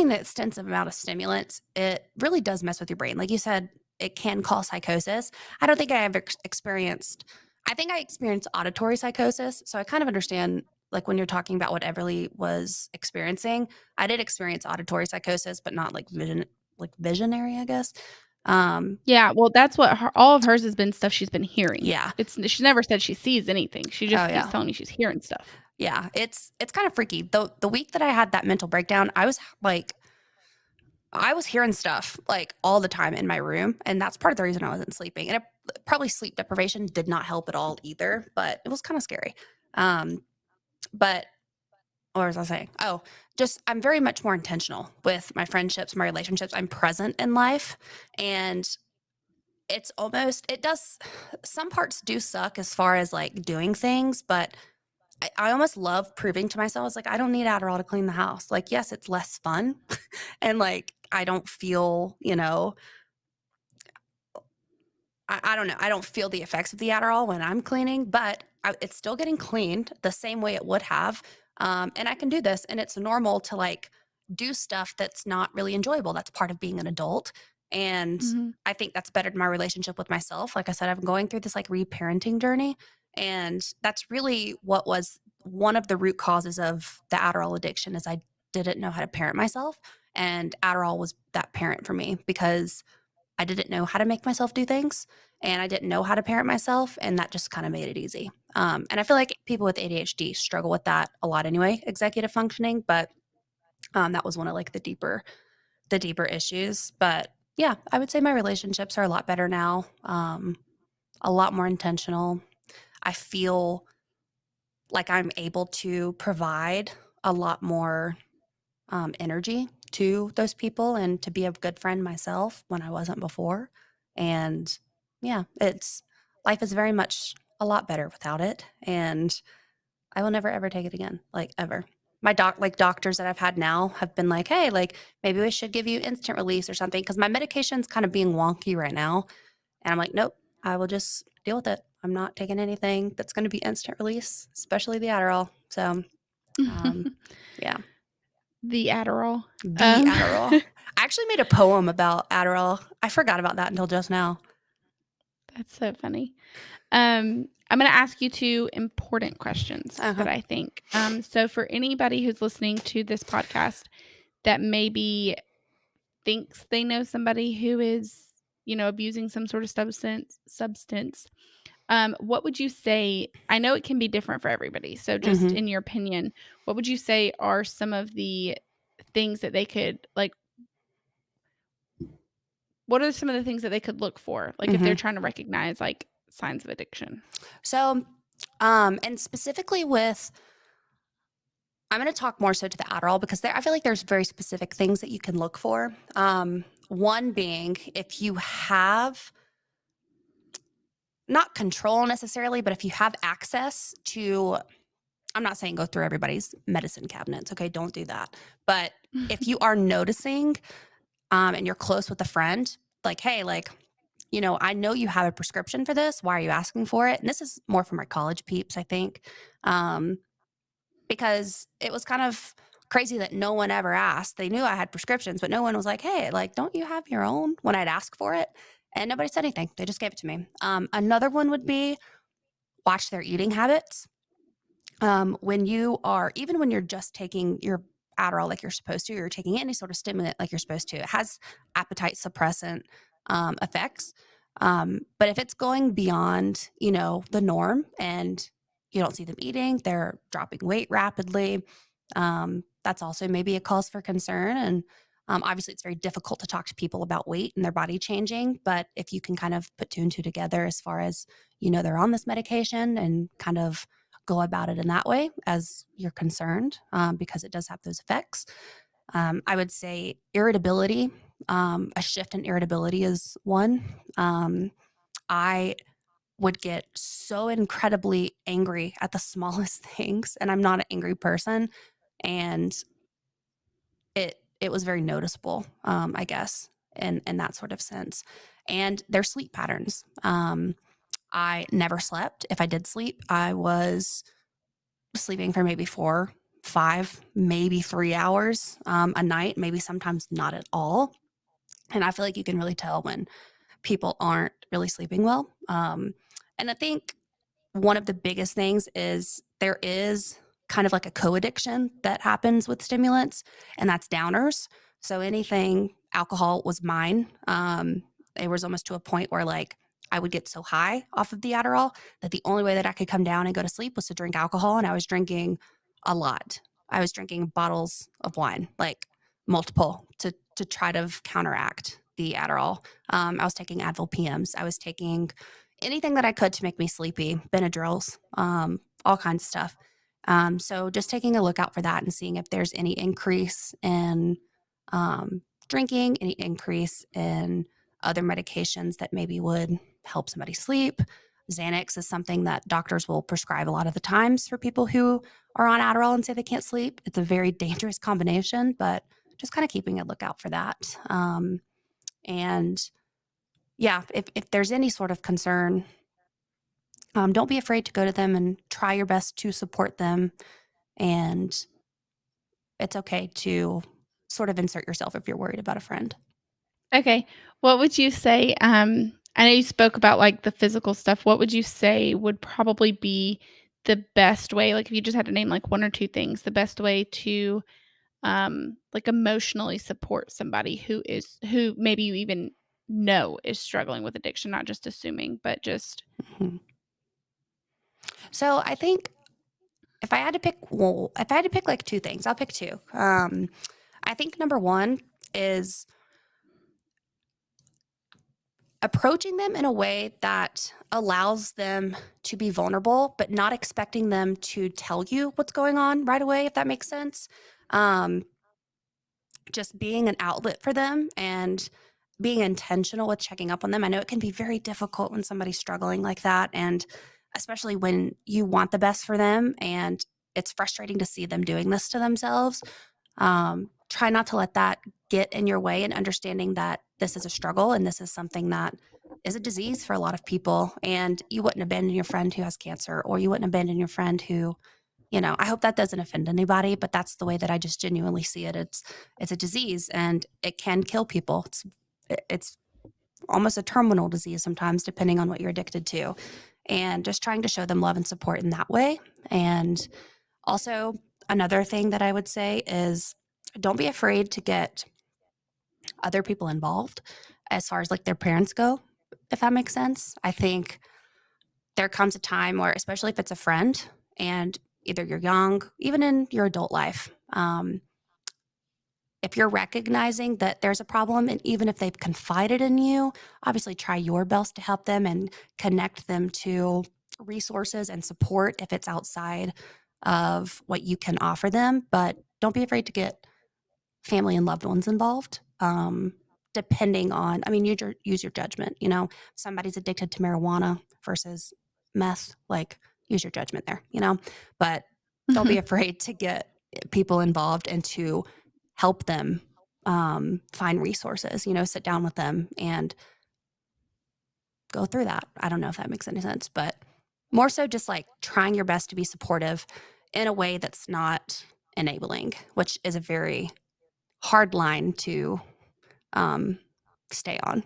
the extensive amount of stimulants, it really does mess with your brain. Like you said, it can cause psychosis. I don't think I ever experienced, I think I experienced auditory psychosis. So I kind of understand, like, when you're talking about what Everly was experiencing, I did experience auditory psychosis, but not like visionary, I guess. Um, Yeah, well, that's what all of hers has been stuff she's been hearing. yeah. She never said she sees anything. She Oh, just keeps yeah. telling me she's hearing stuff. Yeah. It's kind of freaky. The week that I had that mental breakdown, I was hearing stuff like all the time in my room, and that's part of the reason I wasn't sleeping. And probably sleep deprivation did not help at all either, but it was kind of scary. Um, but what was I saying? Oh, just I'm very much more intentional with my friendships, my relationships. I'm present in life, and it does. Some parts do suck as far as like doing things, but I almost love proving to myself, it's like, I don't need Adderall to clean the house. Like, yes, it's less fun. And like, I don't feel, I don't know. I don't feel the effects of the Adderall when I'm cleaning, but it's still getting cleaned the same way it would have. And I can do this. And it's normal to like do stuff that's not really enjoyable. That's part of being an adult. And Mhm. I think that's bettered my relationship with myself. Like I said, I'm going through this like reparenting journey. And that's really what was one of the root causes of the Adderall addiction is I didn't know how to parent myself. And Adderall was that parent for me because I didn't know how to make myself do things and I didn't know how to parent myself. And that just kind of made it easy. And I feel like people with ADHD struggle with that a lot anyway, executive functioning. But that was one of like the deeper issues. But yeah, I would say my relationships are a lot better now, a lot more intentional. I feel like I'm able to provide a lot more energy to those people and to be a good friend myself when I wasn't before. And Yeah, it's life is very much a lot better without it, and I will never ever take it again, like ever. My doctors that I've had now have been like, "Hey, like maybe we should give you instant release or something," because my medication's kind of being wonky right now, and I'm like, "Nope, I will just deal with it. I'm not taking anything that's going to be instant release, especially the Adderall." So, um, yeah, The Adderall. the Um, Adderall. I actually made a poem about Adderall. I forgot about that until just now. that's so funny. I'm gonna ask you 2 important questions Uh huh. that I think. So for anybody who's listening to this podcast that maybe thinks they know somebody who is, abusing some sort of substance, what would you say? I know it can be different for everybody. So just Mm-hmm. in your opinion, what would you say are some of the things that they could like what are some of the things that they could look for? Like if they're Mm-hmm. trying to recognize like signs of addiction? So, and specifically with, I'm going to talk more so to the Adderall because I feel like there's very specific things that you can look for. One being if you have not control necessarily, but if you have access to, I'm not saying go through everybody's medicine cabinets. Okay, don't do that. But if you are noticing, and you're close with a friend, like, hey, like, I know you have a prescription for this. Why are you asking for it? And this is more for my college peeps, I think. Um, because it was kind of crazy that no one ever asked. They knew I had prescriptions, but no one was like, hey, like, don't you have your own when I'd ask for it? And nobody said anything. They just gave it to me. Another one would be watch their eating habits. When you are, even when you're just taking your Adderall like you're supposed to, you're taking any sort of stimulant like you're supposed to, it has appetite suppressant effects. But if it's going beyond, the norm and you don't see them eating, they're dropping weight rapidly. That's also maybe a cause for concern. And obviously, it's very difficult to talk to people about weight and their body changing. But if you can kind of put two and two together as far as, they're on this medication and kind of go about it in that way as you're concerned, because it does have those effects. I would say irritability, a shift in irritability is one. I would get so incredibly angry at the smallest things, and I'm not an angry person. And it was very noticeable, I guess, in that sort of sense. And their sleep patterns. I never slept. If I did sleep, I was sleeping for maybe 4, 5, maybe 3 hours a night, maybe sometimes not at all. And I feel like you can really tell when people aren't really sleeping well. And I think one of the biggest things is there is kind of like a co-addiction that happens with stimulants, and that's downers. So anything alcohol was mine. It was almost to a point where like I would get so high off of the Adderall that the only way that I could come down and go to sleep was to drink alcohol, and I was drinking a lot. I was drinking bottles of wine, like multiple, to try to counteract the Adderall. I was taking Advil PMs. I was taking anything that I could to make me sleepy, Benadryls, all kinds of stuff. So just taking a look out for that and seeing if there's any increase in drinking, any increase in other medications that maybe would help somebody sleep. Xanax is something that doctors will prescribe a lot of the times for people who are on Adderall and say they can't sleep. It's a very dangerous combination, but just kind of keeping a lookout for that. And yeah, if there's any sort of concern, don't be afraid to go to them and try your best to support them. And it's okay to sort of insert yourself if you're worried about a friend. Okay. What would you say, I know you spoke about, like, the physical stuff. What would you say would probably be the best way, like, if you just had to name, like, 1 or 2 things, the best way to, like, emotionally support somebody who maybe you even know is struggling with addiction, not just assuming, but just Mhm. So I think if I had to pick like two things, I'll pick two. I think number one is approaching them in a way that allows them to be vulnerable, but not expecting them to tell you what's going on right away, if that makes sense. Um, just being an outlet for them and being intentional with checking up on them. I know it can be very difficult when somebody's struggling like that, and especially when you want the best for them and it's frustrating to see them doing this to themselves. Try not to let that get in your way, and understanding that this is a struggle and this is something that is a disease for a lot of people. And you wouldn't abandon your friend who has cancer, or you wouldn't abandon your friend who, I hope that doesn't offend anybody, but that's the way that I just genuinely see it. It's a disease and it can kill people. It's almost a terminal disease sometimes, depending on what you're addicted to. And just trying to show them love and support in that way. And also, another thing that I would say is don't be afraid to get other people involved as far as like their parents go, if that makes sense. I think there comes a time where, especially if it's a friend and either you're young, even in your adult life, if you're recognizing that there's a problem, and even if they've confided in you, obviously try your best to help them and connect them to resources and support if it's outside of what you can offer them. But don't be afraid to get family and loved ones involved. Depending on, I mean, use your judgment. Somebody's addicted to marijuana versus meth, like use your judgment there, but don't be Mhm. afraid to get people involved and to help them find resources, sit down with them and go through that. I don't know if that makes any sense, but more so just like trying your best to be supportive in a way that's not enabling, which is a very hard line to um, stay on.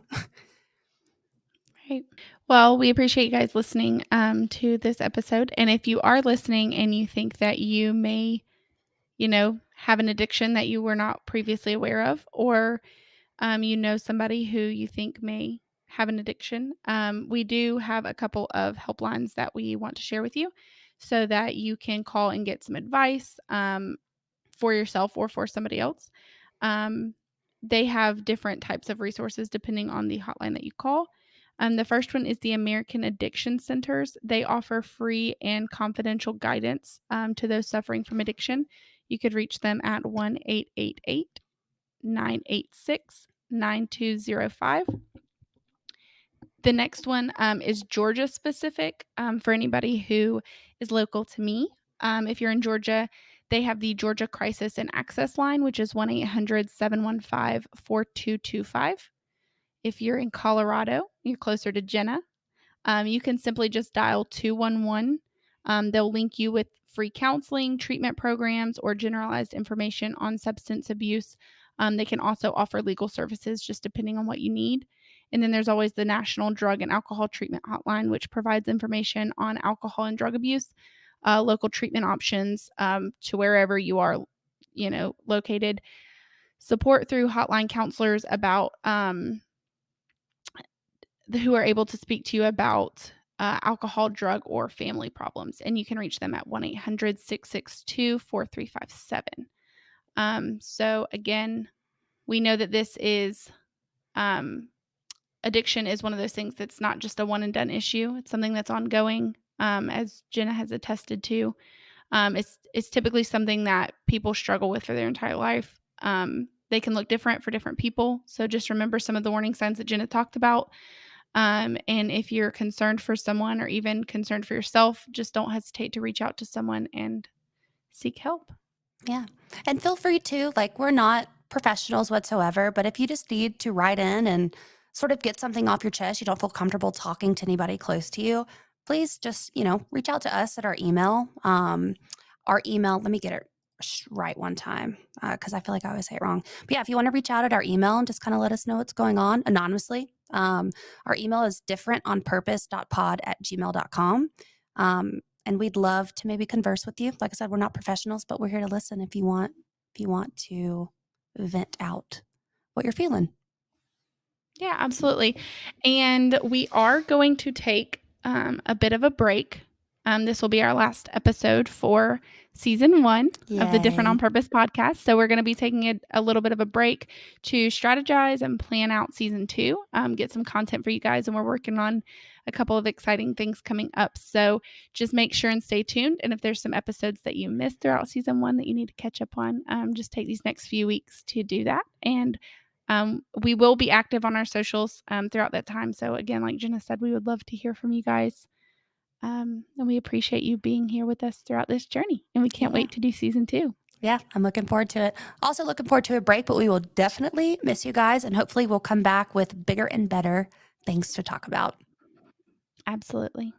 Right. Well, we appreciate you guys listening to this episode. And if you are listening and you think that you may, have an addiction that you were not previously aware of, or somebody who you think may have an addiction, we do have a couple of helplines that we want to share with you so that you can call and get some advice for yourself or for somebody else. Um, they have different types of resources depending on the hotline that you call. The first one is the American Addiction Centers. They offer free and confidential guidance to those suffering from addiction. You could reach them at 1-888-986-9205. The next one is Georgia specific for anybody who is local to me. If you're in Georgia, they have the Georgia Crisis and Access Line, which is 1-800-715-4225. If you're in Colorado, you're closer to Jenna, you can simply just dial 211. They'll link you with free counseling, treatment programs, or generalized information on substance abuse. They can also offer legal services just depending on what you need. And then there's always the National Drug and Alcohol Treatment Hotline, which provides information on alcohol and drug abuse, local treatment options to wherever you are, located. Support through hotline counselors about who are able to speak to you about alcohol, drug, or family problems. And you can reach them at 1-800-662-4357. So again, we know that this is addiction is one of those things that's not just a one and done issue. It's something that's ongoing, as Jenna has attested to. It's typically something that people struggle with for their entire life. They can look different for different people. So just remember some of the warning signs that Jenna talked about. And if you're concerned for someone or even concerned for yourself, just don't hesitate to reach out to someone and seek help. Yeah. And feel free to, like, we're not professionals whatsoever, but if you just need to write in and sort of get something off your chest, you don't feel comfortable talking to anybody close to you, please just, reach out to us at our email. Our email, let me get it right one time because I feel like I always say it wrong. But yeah, if you want to reach out at our email and just kind of let us know what's going on anonymously, our email is differentonpurpose.pod@gmail.com. And we'd love to maybe converse with you. Like I said, we're not professionals, but we're here to listen if you want to vent out what you're feeling. Yeah, absolutely. And we are going to take a bit of a break. This will be our last episode for season 1 of the Different on Yay. Purpose podcast. So we're going to be taking a little bit of a break to strategize and plan out season 2, get some content for you guys. And we're working on a couple of exciting things coming up. So just make sure and stay tuned. And if there's some episodes that you missed throughout season 1 that you need to catch up on, just take these next few weeks to do that. And We will be active on our socials throughout that time. So, again, like Jenna said, we would love to hear from you guys. And we appreciate you being here with us throughout this journey. And we can't Yeah. wait to do season 2. Yeah, I'm looking forward to it. Also looking forward to a break, but we will definitely miss you guys, and hopefully we'll come back with bigger and better things to talk about. Absolutely.